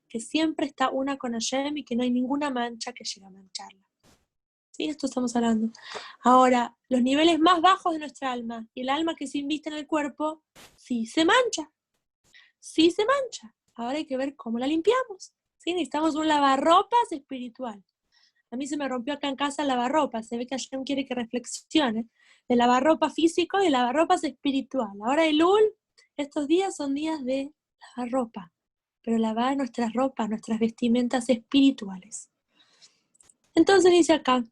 que siempre está una con Hashem y que no hay ninguna mancha que llegue a mancharla. ¿Sí? Esto estamos hablando. Ahora, los niveles más bajos de nuestra alma y el alma que se inviste en el cuerpo, sí se mancha. Sí se mancha. Ahora hay que ver cómo la limpiamos. ¿Sí? Necesitamos un lavarropas espiritual. A mí se me rompió acá en casa el lavarropas. Se ve que Hashem quiere que reflexione de lavarropas físico y de lavarropas espiritual. Ahora Elul, estos días son días de lavarropa, pero lavar nuestras ropas, nuestras vestimentas espirituales. Entonces dice acá,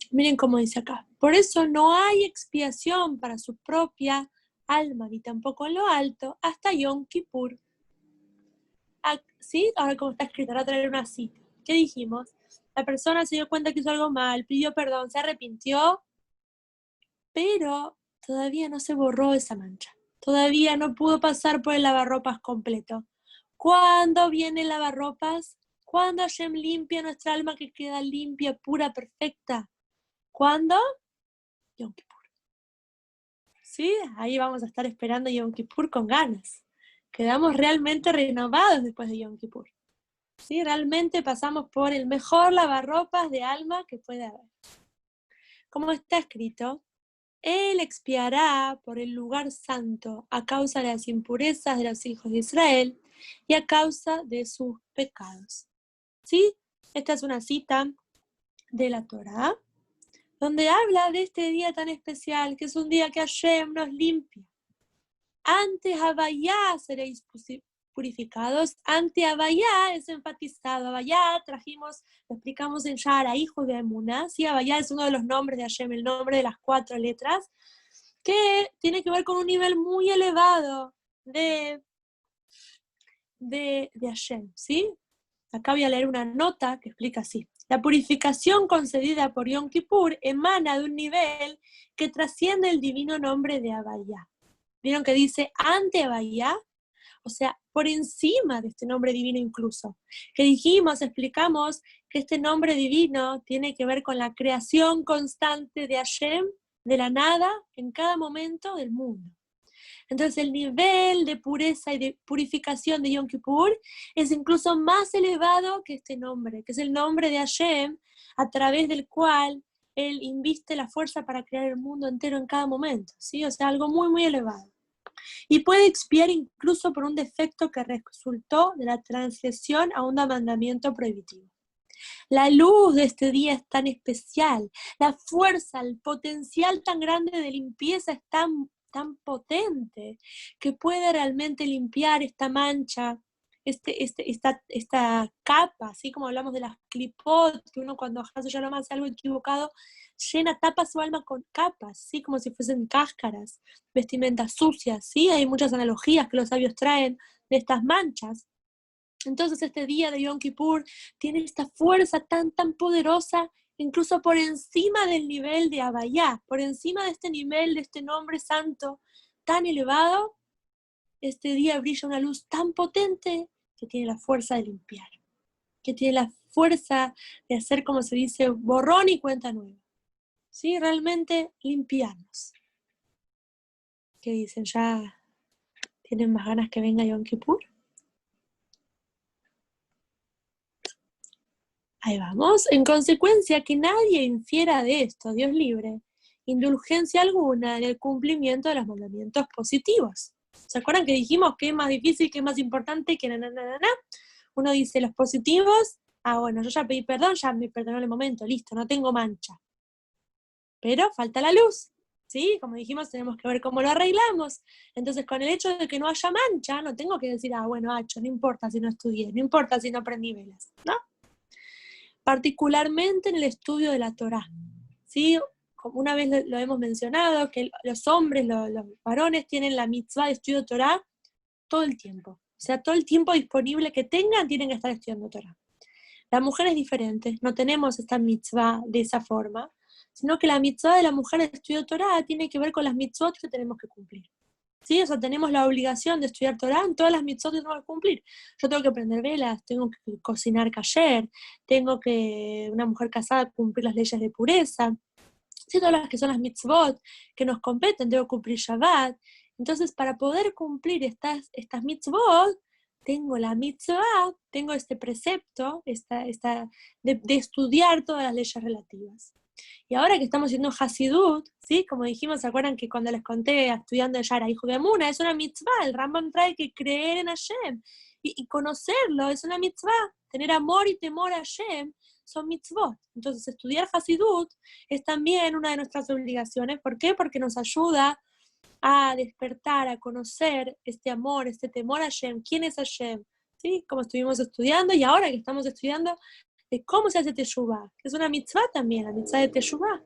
miren cómo dice acá, por eso no hay expiación para su propia alma, ni tampoco en lo alto, hasta Yom Kippur. ¿Sí? Ahora como está escrito, ahora traer una cita. ¿Qué dijimos? La persona se dio cuenta que hizo algo mal, pidió perdón, se arrepintió, pero todavía no se borró esa mancha. Todavía no pudo pasar por el lavarropas completo. ¿Cuándo viene el lavarropas? ¿Cuándo Hashem limpia nuestra alma que queda limpia, pura, perfecta? ¿Cuándo? Yom Kippur. ¿Sí? Ahí vamos a estar esperando Yom Kippur con ganas. Quedamos realmente renovados después de Yom Kippur. ¿Sí? Realmente pasamos por el mejor lavarropas de alma que puede haber. Como está escrito, Él expiará por el lugar santo a causa de las impurezas de los hijos de Israel y a causa de sus pecados. ¿Sí? Esta es una cita de la Torá, donde habla de este día tan especial, que es un día que Hashem nos limpia. Ante Havayá seréis purificados. Ante Havayá es enfatizado. Havayá lo explicamos en Shara, hijo de Emuná. ¿Sí? Havayá es uno de los nombres de Hashem, el nombre de las 4 letras, que tiene que ver con un nivel muy elevado de Hashem, ¿sí? Acá voy a leer una nota que explica así. La purificación concedida por Yom Kippur emana de un nivel que trasciende el divino nombre de Havayá. ¿Vieron que dice ante Havayá? O sea, por encima de este nombre divino incluso. Que explicamos que este nombre divino tiene que ver con la creación constante de Hashem, de la nada, en cada momento del mundo. Entonces el nivel de pureza y de purificación de Yom Kippur es incluso más elevado que este nombre, que es el nombre de Hashem, a través del cual Él inviste la fuerza para crear el mundo entero en cada momento, ¿sí? O sea, algo muy, muy elevado. Y puede expiar incluso por un defecto que resultó de la transgresión a un mandamiento prohibitivo. La luz de este día es tan especial, la fuerza, el potencial tan grande de limpieza es tan potente, que puede realmente limpiar esta mancha, esta capa, así como hablamos de las clipot, que uno cuando hace algo equivocado, tapa su alma con capas, ¿sí? Como si fuesen cáscaras, vestimentas sucias, ¿sí? Hay muchas analogías que los sabios traen de estas manchas. Entonces este día de Yom Kippur tiene esta fuerza tan poderosa, incluso por encima del nivel de Havayá, por encima de este nivel, de este nombre santo tan elevado. Este día brilla una luz tan potente que tiene la fuerza de limpiar, que tiene la fuerza de hacer, como se dice, borrón y cuenta nueva. ¿Sí? Realmente limpiarnos. ¿Qué dicen? ¿Ya tienen más ganas que venga Yom Kippur? Ahí vamos. En consecuencia, que nadie infiera de esto, Dios libre, indulgencia alguna en el cumplimiento de los mandamientos positivos. ¿Se acuerdan que dijimos que es más difícil, que es más importante, que Uno dice los positivos, bueno, yo ya pedí perdón, ya me perdonó en el momento, listo, no tengo mancha. Pero falta la luz, ¿sí? Como dijimos, tenemos que ver cómo lo arreglamos. Entonces, con el hecho de que no haya mancha, no tengo que decir, bueno, no importa si no estudié, no importa si no aprendí velas, ¿no? particularmente en el estudio de la Torá. ¿Sí? Como una vez lo hemos mencionado, que los hombres, los varones tienen la mitzvah de estudio de Torá todo el tiempo. O sea, todo el tiempo disponible que tengan, tienen que estar estudiando Torá. La mujer es diferente, no tenemos esta mitzvah de esa forma, sino que la mitzvah de la mujer de estudio Torá tiene que ver con las mitzvot que tenemos que cumplir. ¿Sí? O sea, tenemos la obligación de estudiar Torá en todas las mitzvot que tenemos que cumplir. Yo tengo que prender velas, tengo que cocinar kasher, tengo que, una mujer casada, cumplir las leyes de pureza. Sí, todas las que son las mitzvot que nos competen, tengo que cumplir Shabbat. Entonces, para poder cumplir estas mitzvot, tengo la mitzvah, tengo este precepto de estudiar todas las leyes relativas. Y ahora que estamos haciendo Hasidut, ¿sí? Como dijimos, ¿se acuerdan que cuando les conté estudiando Yara, hijo de Amuna, es una mitzvah? El Rambam trae que creer en Hashem y conocerlo es una mitzvah. Tener amor y temor a Hashem son mitzvot. Entonces, estudiar Hasidut es también una de nuestras obligaciones. ¿Por qué? Porque nos ayuda a despertar, a conocer este amor, este temor a Hashem. ¿Quién es Hashem? ¿Sí? Como estuvimos estudiando y ahora que estamos estudiando de cómo se hace Teshuvah, que es una mitzvah también, la mitzvah de Teshuvah.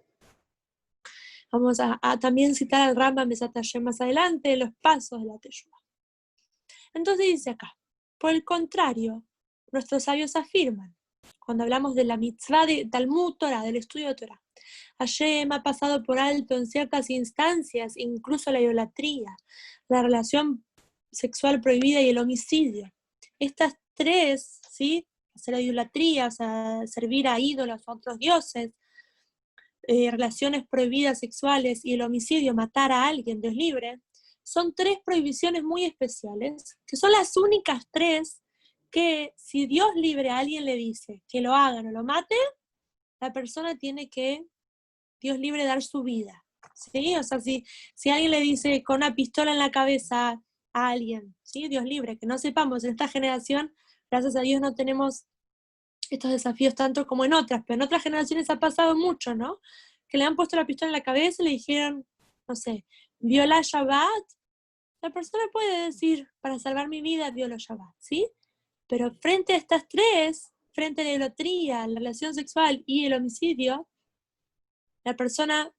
Vamos a también citar al Rambam Besat Hashem más adelante, los pasos de la Teshuvah. Entonces dice acá, por el contrario, nuestros sabios afirman, cuando hablamos de la mitzvah de Talmud Torah, del estudio de Torah, Hashem ha pasado por alto en ciertas instancias, incluso la idolatría, la relación sexual prohibida y el homicidio. Estas tres, ¿sí? Hacer la idolatría, o sea, servir a ídolos o a otros dioses, relaciones prohibidas sexuales y el homicidio, matar a alguien, Dios libre, son tres prohibiciones muy especiales, que son las únicas tres que si Dios libre a alguien le dice que lo hagan o lo mate, la persona tiene que, Dios libre, dar su vida. ¿Sí? O sea, si alguien le dice con una pistola en la cabeza a alguien, ¿sí? Dios libre, que no sepamos, en esta generación, gracias a Dios no tenemos estos desafíos tanto como en otras, pero en otras generaciones ha pasado mucho, ¿no? Que le han puesto la pistola en la cabeza y le dijeron, no sé, viola Shabbat, la persona puede decir, para salvar mi vida, violo Shabbat, ¿sí? Pero frente a estas tres, frente a la idolatría, la relación sexual y el homicidio, la persona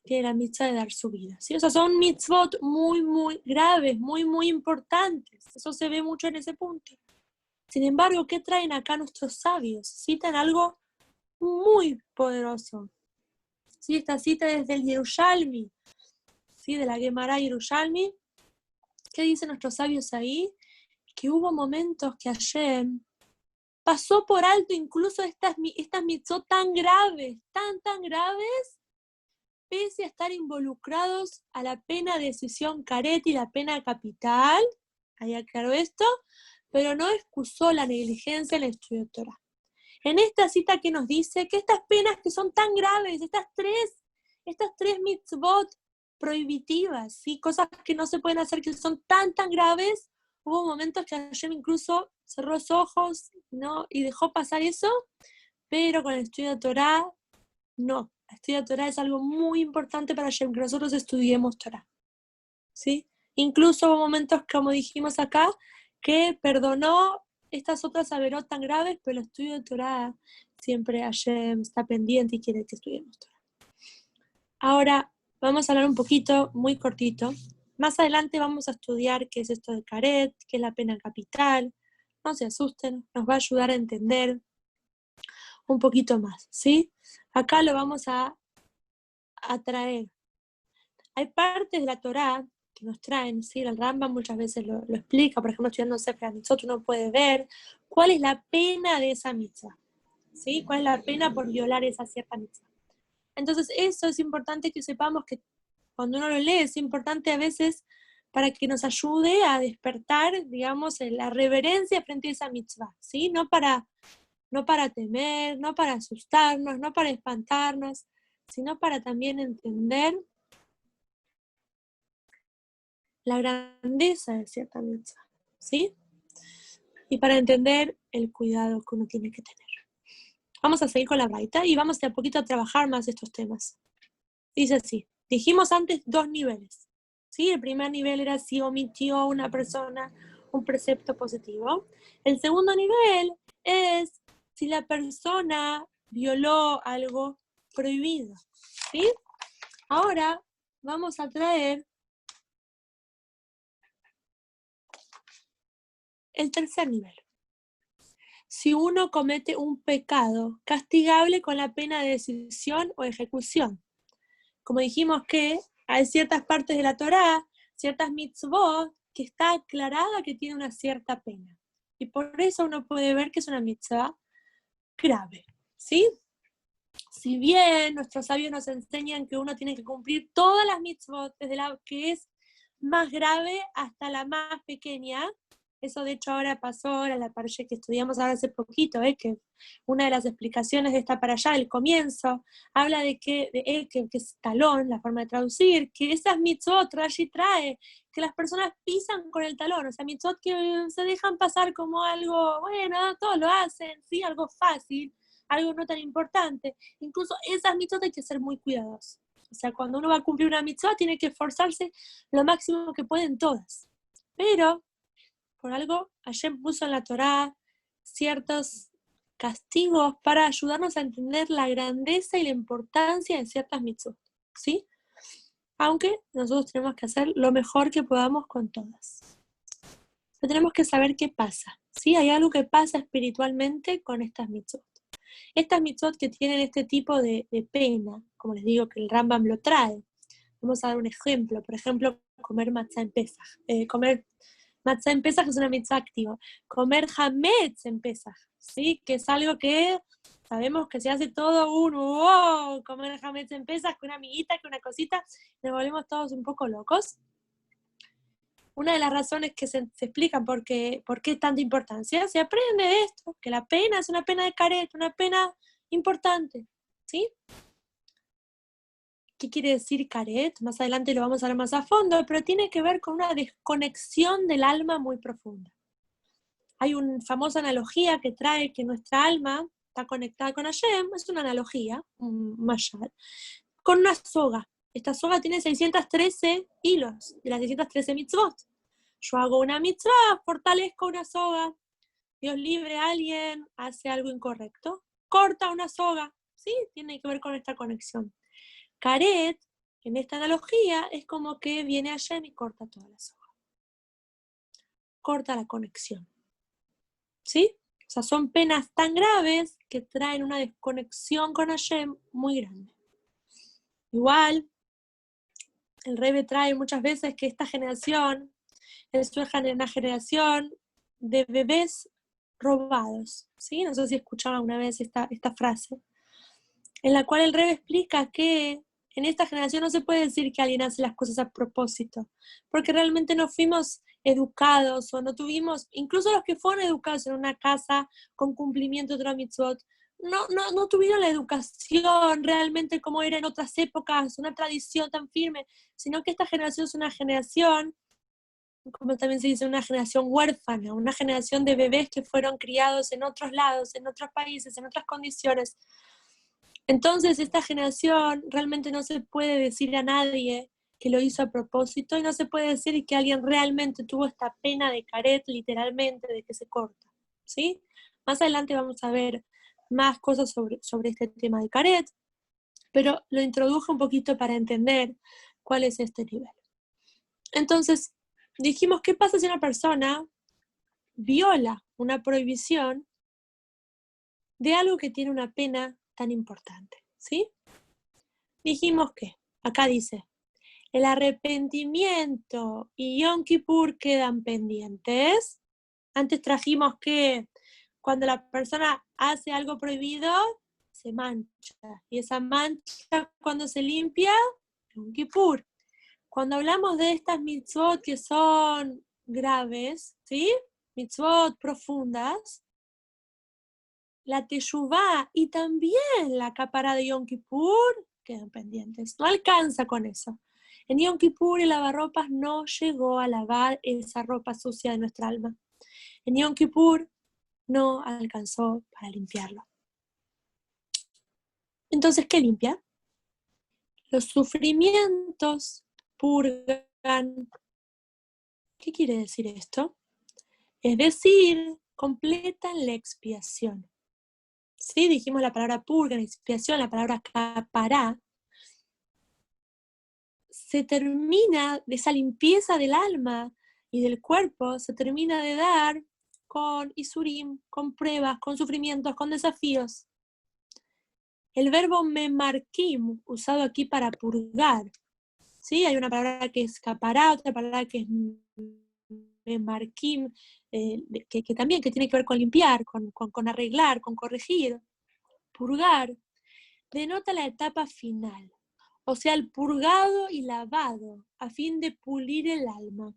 tiene la mitzvah de dar su vida, ¿sí? O sea, son mitzvot muy, muy graves, muy, muy importantes. Eso se ve mucho en ese punto. Sin embargo, ¿qué traen acá nuestros sabios? Citan algo muy poderoso. ¿Sí? Esta cita es del Yerushalmi, ¿sí? De la Gemara Yerushalmi. ¿Qué dicen nuestros sabios ahí? Que hubo momentos que Hashem pasó por alto incluso estas mitzvot tan graves, tan graves, pese a estar involucrados a la pena de decisión caret y la pena capital, ahí aclaró esto, pero no excusó la negligencia en el estudio de Torah. En esta cita que nos dice que estas penas que son tan graves, estas tres mitzvot prohibitivas, ¿sí? Cosas que no se pueden hacer, que son tan graves, hubo momentos que Hashem incluso cerró los ojos, ¿no? Y dejó pasar eso, pero con el estudio de Torah, no. El estudio de Torah es algo muy importante para Hashem, que nosotros estudiemos Torah, ¿sí? Incluso hubo momentos, como dijimos acá, que perdonó estas otras averot tan graves, pero el estudio de Torah siempre Hashem está pendiente y quiere que estudiemos Torah. Ahora vamos a hablar un poquito, muy cortito. Más adelante vamos a estudiar qué es esto de Karet, qué es la pena capital. No se asusten, nos va a ayudar a entender un poquito más, ¿sí? Acá lo vamos a traer. Hay partes de la Torah que nos traen, ¿sí? El Rambam muchas veces lo explica, por ejemplo, estudiando Sefer HaMitzvot uno puede ver cuál es la pena de esa mitzvah, ¿sí? ¿Cuál es la pena por violar esa cierta mitzvah? Entonces eso es importante que sepamos que cuando uno lo lee es importante a veces para que nos ayude a despertar, digamos, la reverencia frente a esa mitzvah, ¿sí? No para temer, no para asustarnos, no para espantarnos, sino para también entender la grandeza de cierta mitzvah, ¿sí? Y para entender el cuidado que uno tiene que tener. Vamos a seguir con la braita y vamos de a poquito a trabajar más estos temas. Dice así, dijimos antes 2 niveles, ¿sí? El primer nivel era si omitió una persona un precepto positivo. El segundo nivel es si la persona violó algo prohibido, ¿sí? Ahora vamos a traer el tercer nivel. Si uno comete un pecado castigable con la pena de decisión o ejecución. Como dijimos que hay ciertas partes de la Torá, ciertas mitzvot, que está aclarada que tiene una cierta pena. Y por eso uno puede ver que es una mitzvah grave, ¿sí? Si bien nuestros sabios nos enseñan que uno tiene que cumplir todas las mitzvot, desde la que es más grave hasta la más pequeña, eso de hecho ahora pasó, ahora la parasha que estudiamos ahora hace poquito, que una de las explicaciones de esta parasha, el comienzo, habla de que es talón, la forma de traducir, que esas mitzvot Rashi trae, que las personas pisan con el talón, o sea, mitzvot que se dejan pasar como algo, bueno, todos lo hacen, sí, algo fácil, algo no tan importante. Incluso esas mitzvot hay que ser muy cuidadosos. O sea, cuando uno va a cumplir una mitzvah, tiene que esforzarse lo máximo que pueden todas. Pero, por algo, Hashem puso en la Torá ciertos castigos para ayudarnos a entender la grandeza y la importancia de ciertas mitzvot, ¿sí? Aunque nosotros tenemos que hacer lo mejor que podamos con todas. Pero tenemos que saber qué pasa, ¿sí? Hay algo que pasa espiritualmente con estas mitzvot. Estas mitzvot que tienen este tipo de pena, como les digo que el Rambam lo trae, vamos a dar un ejemplo, por ejemplo, comer matzah en Pesaj. Comer matzah en Pesaj es una mitzvah activa. Comer hametz en Pesaj, ¿sí? Que es algo que sabemos que se hace todo un wow, comer hametz en Pesaj, que una amiguita, que una cosita, nos volvemos todos un poco locos. Una de las razones que se explican por qué tanta importancia, se aprende de esto, que la pena es una pena de caret, una pena importante, ¿sí? ¿Qué quiere decir caret? Más adelante lo vamos a ver más a fondo, pero tiene que ver con una desconexión del alma muy profunda. Hay una famosa analogía que trae que nuestra alma está conectada con Hashem, es una analogía, un mashal, con una soga. Esta soga tiene 613 hilos de las 613 mitzvot. Yo hago una mitzvah, fortalezco una soga. Dios libre a alguien, hace algo incorrecto, corta una soga. ¿Sí? Tiene que ver con esta conexión. Caret, en esta analogía, es como que viene Hashem y corta toda la soga. Corta la conexión. ¿Sí? O sea, son penas tan graves que traen una desconexión con Hashem muy grande. Igual, el Rebbe trae muchas veces que esta generación es una generación de bebés robados, ¿sí? No sé si escucharon alguna vez esta frase, en la cual el Rebbe explica que en esta generación no se puede decir que alguien hace las cosas a propósito, porque realmente no fuimos educados o no tuvimos, incluso los que fueron educados en una casa con cumplimiento de Torah Mitzvot, no tuvieron la educación realmente como era en otras épocas, una tradición tan firme, sino que esta generación es una generación, como también se dice, una generación huérfana, una generación de bebés que fueron criados en otros lados, en otros países, en otras condiciones. Entonces, esta generación realmente no se puede decir a nadie que lo hizo a propósito y no se puede decir que alguien realmente tuvo esta pena de caret, literalmente, de que se corta, ¿sí? Más adelante vamos a ver más cosas sobre este tema de caret, pero lo introdujo un poquito para entender cuál es este nivel. Entonces, dijimos, ¿qué pasa si una persona viola una prohibición de algo que tiene una pena tan importante? ¿Sí? Dijimos que, acá dice, el arrepentimiento y Yom Kippur quedan pendientes. Antes trajimos que cuando la persona hace algo prohibido, se mancha. Y esa mancha, cuando se limpia, Yom Kippur. Cuando hablamos de estas mitzvot que son graves, ¿sí? Mitzvot profundas, la teshuvá y también la capara de Yom Kippur quedan pendientes. No alcanza con eso. En Yom Kippur el lavarropas no llegó a lavar esa ropa sucia de nuestra alma. En Yom Kippur no alcanzó para limpiarlo. Entonces, ¿qué limpia? Los sufrimientos purgan. ¿Qué quiere decir esto? Es decir, completan la expiación. ¿sí? Dijimos la palabra purga, en expiación, la palabra capará, se termina de esa limpieza del alma y del cuerpo, se termina de dar con isurim, con pruebas, con sufrimientos, con desafíos. El verbo memarkim, usado aquí para purgar, ¿sí? Hay una palabra que es capará, otra palabra que es memarkim, que también que tiene que ver con limpiar, con arreglar, con corregir. Purgar denota la etapa final, o sea, el purgado y lavado a fin de pulir el alma.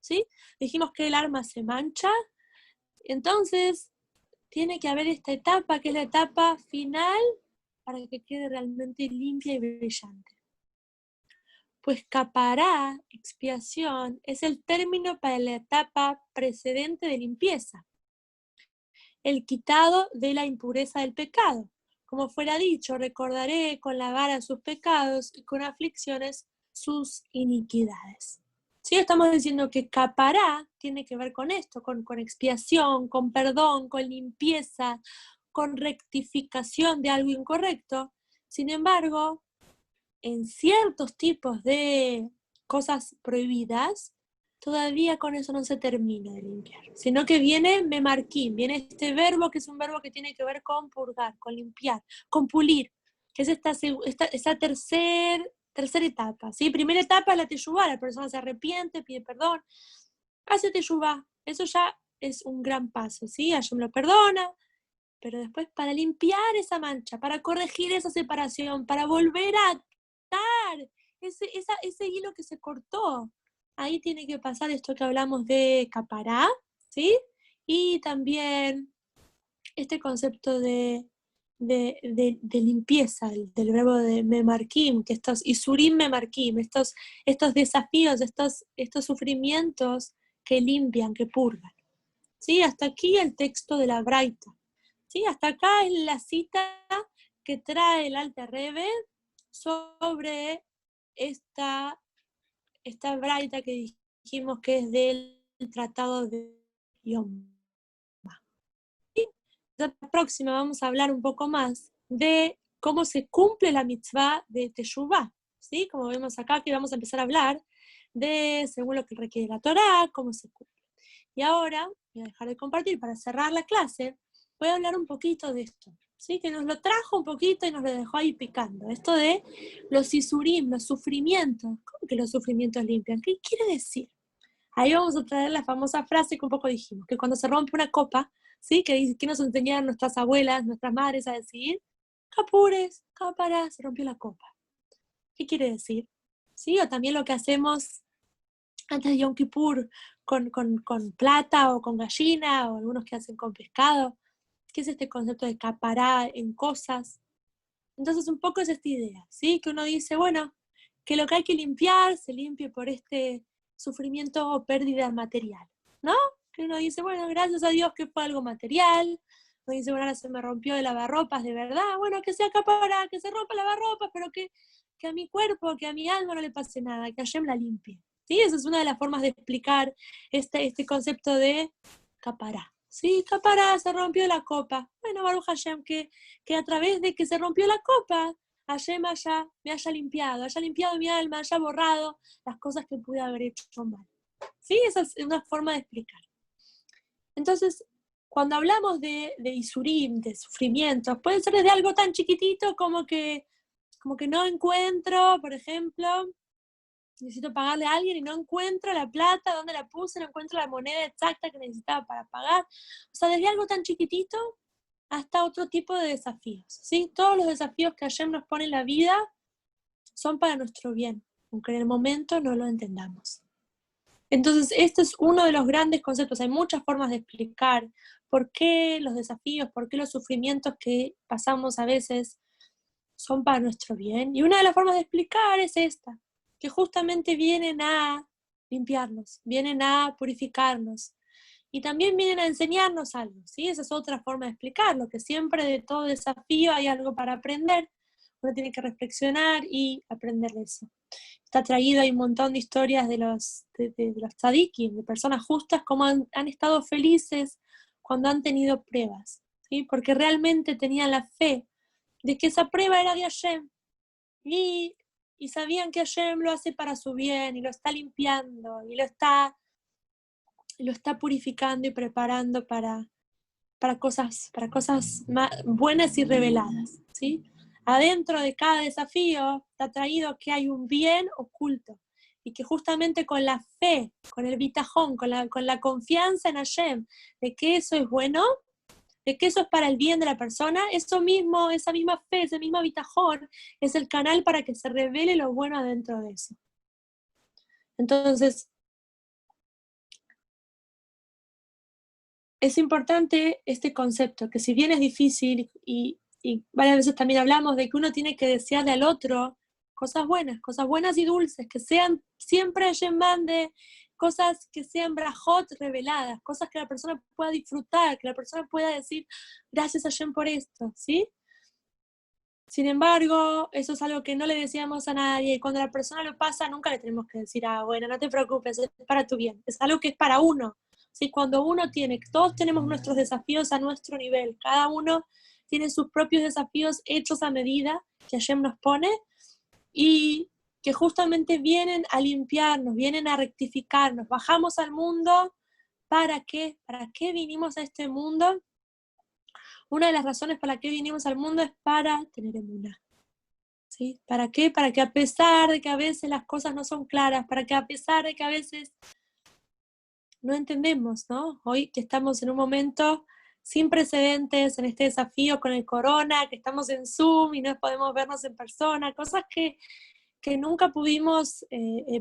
¿Sí? Dijimos que el alma se mancha, entonces tiene que haber esta etapa, que es la etapa final, para que quede realmente limpia y brillante. Pues capará, expiación, es el término para la etapa precedente de limpieza, el quitado de la impureza del pecado. Como fuera dicho, recordaré con la vara sus pecados y con aflicciones sus iniquidades. ¿Sí? Estamos diciendo que capará tiene que ver con esto, con expiación, con perdón, con limpieza, con rectificación de algo incorrecto. Sin embargo, en ciertos tipos de cosas prohibidas, todavía con eso no se termina de limpiar, sino que viene memarquín, viene este verbo que es un verbo que tiene que ver con purgar, con limpiar, con pulir, que es esta tercera etapa, ¿sí? Primera etapa es la teshuvá, la persona se arrepiente, pide perdón, hace teshuvá, eso ya es un gran paso, ¿sí? Hashem lo perdona, pero después para limpiar esa mancha, para corregir esa separación, para volver a atar ese hilo que se cortó, ahí tiene que pasar esto que hablamos de capará, ¿sí? Y también este concepto de limpieza, del verbo de memarkim, que estos isurim memarkim, estos desafíos, estos sufrimientos que limpian, que purgan. ¿Sí? Hasta aquí el texto de la Braita. ¿Sí? Hasta acá es la cita que trae el Alter Rebbe sobre esta Braita que dijimos que es del tratado de Yom. La próxima vamos a hablar un poco más de cómo se cumple la mitzvah de Teshuvah, ¿sí? Como vemos acá, que vamos a empezar a hablar de, según lo que requiere la Torá, cómo se cumple. Y ahora, voy a dejar de compartir para cerrar la clase, voy a hablar un poquito de esto, ¿sí? Que nos lo trajo un poquito y nos lo dejó ahí picando. Esto de los isurim, los sufrimientos. ¿Cómo que los sufrimientos limpian? ¿Qué quiere decir? Ahí vamos a traer la famosa frase que un poco dijimos, que cuando se rompe una copa, ¿sí? Que nos enseñaron nuestras abuelas, nuestras madres a decir, capures, cápara, se rompió la copa. ¿Qué quiere decir? ¿Sí? O también lo que hacemos antes de Yom Kippur con plata o con gallina, o algunos que hacen con pescado. ¿Qué es este concepto de capará en cosas? Entonces un poco es esta idea, ¿sí? Que uno dice, bueno, que lo que hay que limpiar se limpie por este sufrimiento o pérdida material, ¿no? Que uno dice, bueno, gracias a Dios que fue algo material. Uno dice, bueno, ahora se me rompió el lavarropas de verdad. Bueno, que sea capará, que se rompa el lavarropas, pero que a mi cuerpo, que a mi alma no le pase nada, que Hashem la limpie. ¿Sí? Esa es una de las formas de explicar este concepto de capará. Sí, capará, se rompió la copa. Bueno, Baruch Hashem, que a través de que se rompió la copa, Hashem me haya limpiado mi alma, haya borrado las cosas que pude haber hecho mal. ¿Sí? Esa es una forma de explicar. Entonces, cuando hablamos de isurim, de sufrimientos, puede ser desde algo tan chiquitito como que no encuentro, por ejemplo, necesito pagarle a alguien y no encuentro la plata, dónde la puse, no encuentro la moneda exacta que necesitaba para pagar. O sea, desde algo tan chiquitito hasta otro tipo de desafíos, ¿sí? Todos los desafíos que Hashem nos pone en la vida son para nuestro bien, aunque en el momento no lo entendamos. Entonces, este es uno de los grandes conceptos. Hay muchas formas de explicar por qué los desafíos, por qué los sufrimientos que pasamos a veces son para nuestro bien. Y una de las formas de explicar es esta, que justamente vienen a limpiarnos, vienen a purificarnos y también vienen a enseñarnos algo, ¿sí? Esa es otra forma de explicarlo, que siempre de todo desafío hay algo para aprender, uno tiene que reflexionar y aprender de eso. Está traído, hay un montón de historias de los tzadikim, de personas justas, como han estado felices cuando han tenido pruebas. ¿sí? Porque realmente tenían la fe de que esa prueba era de Hashem. Y sabían que Hashem lo hace para su bien, y lo está limpiando, y lo está purificando y preparando para cosas buenas y reveladas, ¿sí? Adentro de cada desafío está traído que hay un bien oculto, y que justamente con la fe, con el bitajón, con la confianza en Hashem, de que eso es bueno, de que eso es para el bien de la persona, eso mismo, esa misma fe, ese mismo bitajón, es el canal para que se revele lo bueno adentro de eso. Entonces, es importante este concepto, que si bien es difícil, y varias veces también hablamos de que uno tiene que desearle al otro cosas buenas y dulces, que sean siempre Hashem mande, cosas que sean brajot reveladas, cosas que la persona pueda disfrutar, que la persona pueda decir, gracias Hashem por esto, ¿sí? Sin embargo, eso es algo que no le decíamos a nadie, y cuando la persona lo pasa, nunca le tenemos que decir, bueno, no te preocupes, es para tu bien, es algo que es para uno. ¿Sí? Cuando uno todos tenemos nuestros desafíos a nuestro nivel, cada uno tiene sus propios desafíos hechos a medida que Hashem nos pone, y que justamente vienen a limpiarnos, vienen a rectificarnos. Bajamos al mundo, ¿para qué? ¿Para qué vinimos a este mundo? Una de las razones para las que vinimos al mundo es para tener emuná. ¿Sí? ¿Para qué? Para que a pesar de que a veces las cosas no son claras, para que a pesar de que a veces no entendemos, ¿no? Hoy que estamos en un momento sin precedentes en este desafío con el corona, que estamos en Zoom y no podemos vernos en persona, cosas que nunca pudimos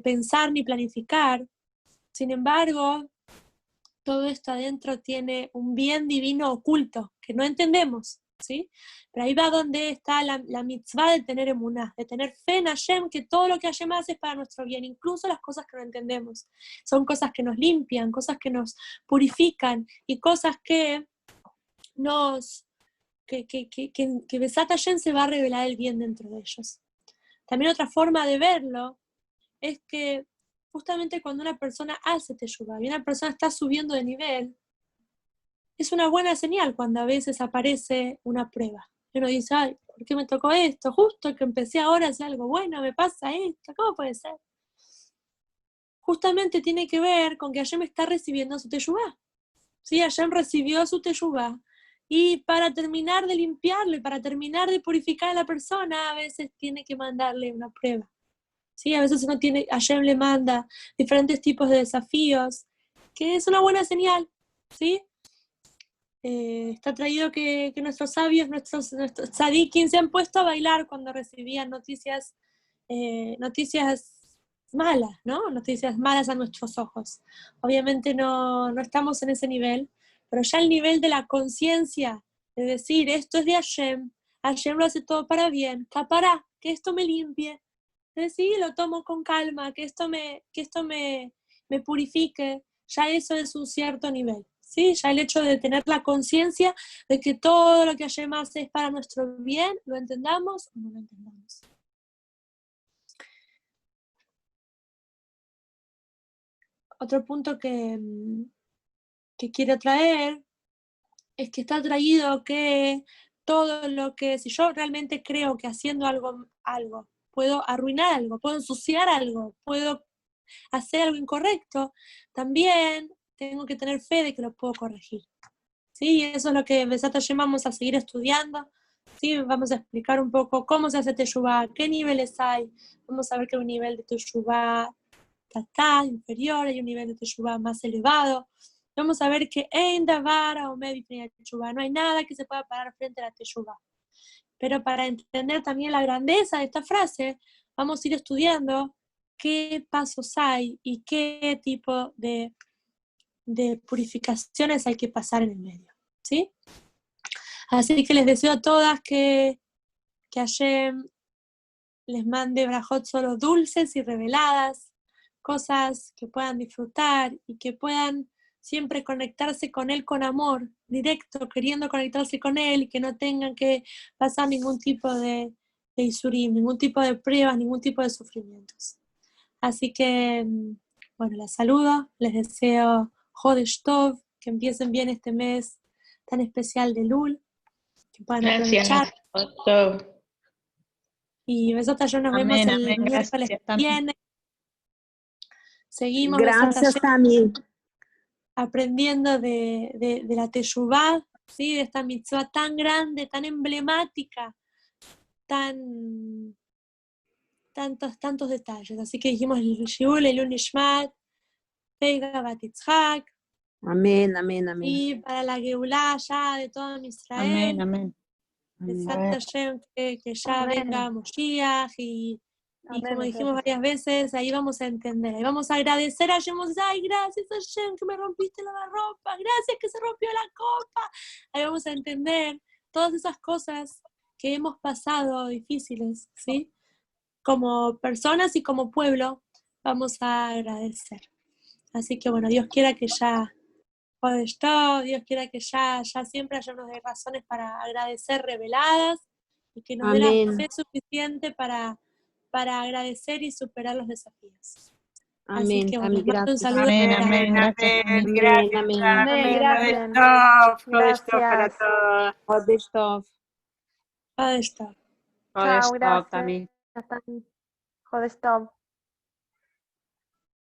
pensar ni planificar. Sin embargo, todo esto adentro tiene un bien divino oculto que no entendemos, ¿sí? Pero ahí va donde está la mitzvah de tener emuná, de tener fe en Hashem, que todo lo que Hashem hace es para nuestro bien, incluso las cosas que no entendemos. Son cosas que nos limpian, cosas que nos purifican, y cosas que Besat Hashem se va a revelar el bien dentro de ellos. También otra forma de verlo es que justamente cuando una persona hace teshuvah y una persona está subiendo de nivel, es una buena señal cuando a veces aparece una prueba. Y uno dice, ay, ¿por qué me tocó esto? Justo que empecé ahora a hacer algo bueno, me pasa esto, ¿cómo puede ser? Justamente tiene que ver con que Hashem está recibiendo su teshuvah. ¿Sí? Hashem recibió su teshuvah, y para terminar de limpiarlo y para terminar de purificar a la persona, a veces tiene que mandarle una prueba. ¿Sí? A veces Hashem le manda diferentes tipos de desafíos, que es una buena señal, ¿sí? Está traído que nuestros sabios, nuestros tzadikim, se han puesto a bailar cuando recibían noticias malas, ¿no? Noticias malas a nuestros ojos. Obviamente no estamos en ese nivel, pero ya el nivel de la conciencia, de decir, esto es de Hashem, Hashem lo hace todo para bien, capará, que esto me limpie, sí, lo tomo con calma, que esto me purifique, ya eso es un cierto nivel, ¿sí? Ya el hecho de tener la conciencia de que todo lo que Hashem hace es para nuestro bien, lo entendamos o no lo entendamos. Otro punto que quiero traer es que está traído que todo lo que, si yo realmente creo que haciendo algo puedo arruinar algo, puedo ensuciar algo, puedo hacer algo incorrecto, también tengo que tener fe de que lo puedo corregir. ¿Sí? Eso es lo que Besat Hashem vamos a seguir estudiando. ¿Sí? Vamos a explicar un poco cómo se hace teshuvah, qué niveles hay. Vamos a ver que hay un nivel de teshuvah tatá, inferior, hay un nivel de teshuvah más elevado. Vamos a ver que en Davara o Medifnia teshuvah no hay nada que se pueda parar frente a la teshuvah. Pero para entender también la grandeza de esta frase, vamos a ir estudiando qué pasos hay y qué tipo de purificaciones hay que pasar en el medio, ¿sí? Así que les deseo a todas que Hashem les mande brajot solo dulces y reveladas, cosas que puedan disfrutar y que puedan siempre conectarse con Él con amor, directo, queriendo conectarse con Él, y que no tengan que pasar ningún tipo de isurim, ningún tipo de pruebas, ningún tipo de sufrimientos. Así que, bueno, las saludo, les deseo Hodesh Tov, que empiecen bien este mes tan especial de Lul, que puedan Gracias. aprovechar. Otto. Y nosotros ya nos vemos Amén, el amén. miércoles Gracias, que Tami. viene. Seguimos Gracias, Tami. aprendiendo de la Teshuvá, ¿sí? De esta mitzvah tan grande, tan emblemática, tantos detalles. Así que dijimos el Shiur, el Unishmat, Pega Batitzhak, Amén, amén, amén. y para la Geulá ya de todo Amén, Israel, amén. Besat Hashem, que ya Amén. venga Moshiach, y Amén, como Besat dijimos Hashem. varias veces, ahí vamos a entender, ahí vamos a agradecer a Hashem, vamos a decir, ay, gracias Hashem que me rompiste la ropa, gracias que se rompió la copa, ahí vamos a entender todas esas cosas que hemos pasado difíciles, ¿sí? Como personas y como pueblo, vamos a agradecer. Así que bueno, Dios quiera que ya todo, Dios quiera que ya siempre haya unas razones para agradecer reveladas y que nos dé la Amén. fe suficiente para agradecer y superar los desafíos. Así Amén, que bueno, Tami, les mando un gracias. saludo. Amén, grande. amén. Gracias, Tami. Amén, amén. Amén, Gracias. gracias. para Gracias. todos. Kodesh Tov. Ahí está. Joder, Chao, stop, Tami. gracias. Tami. Joder, stop.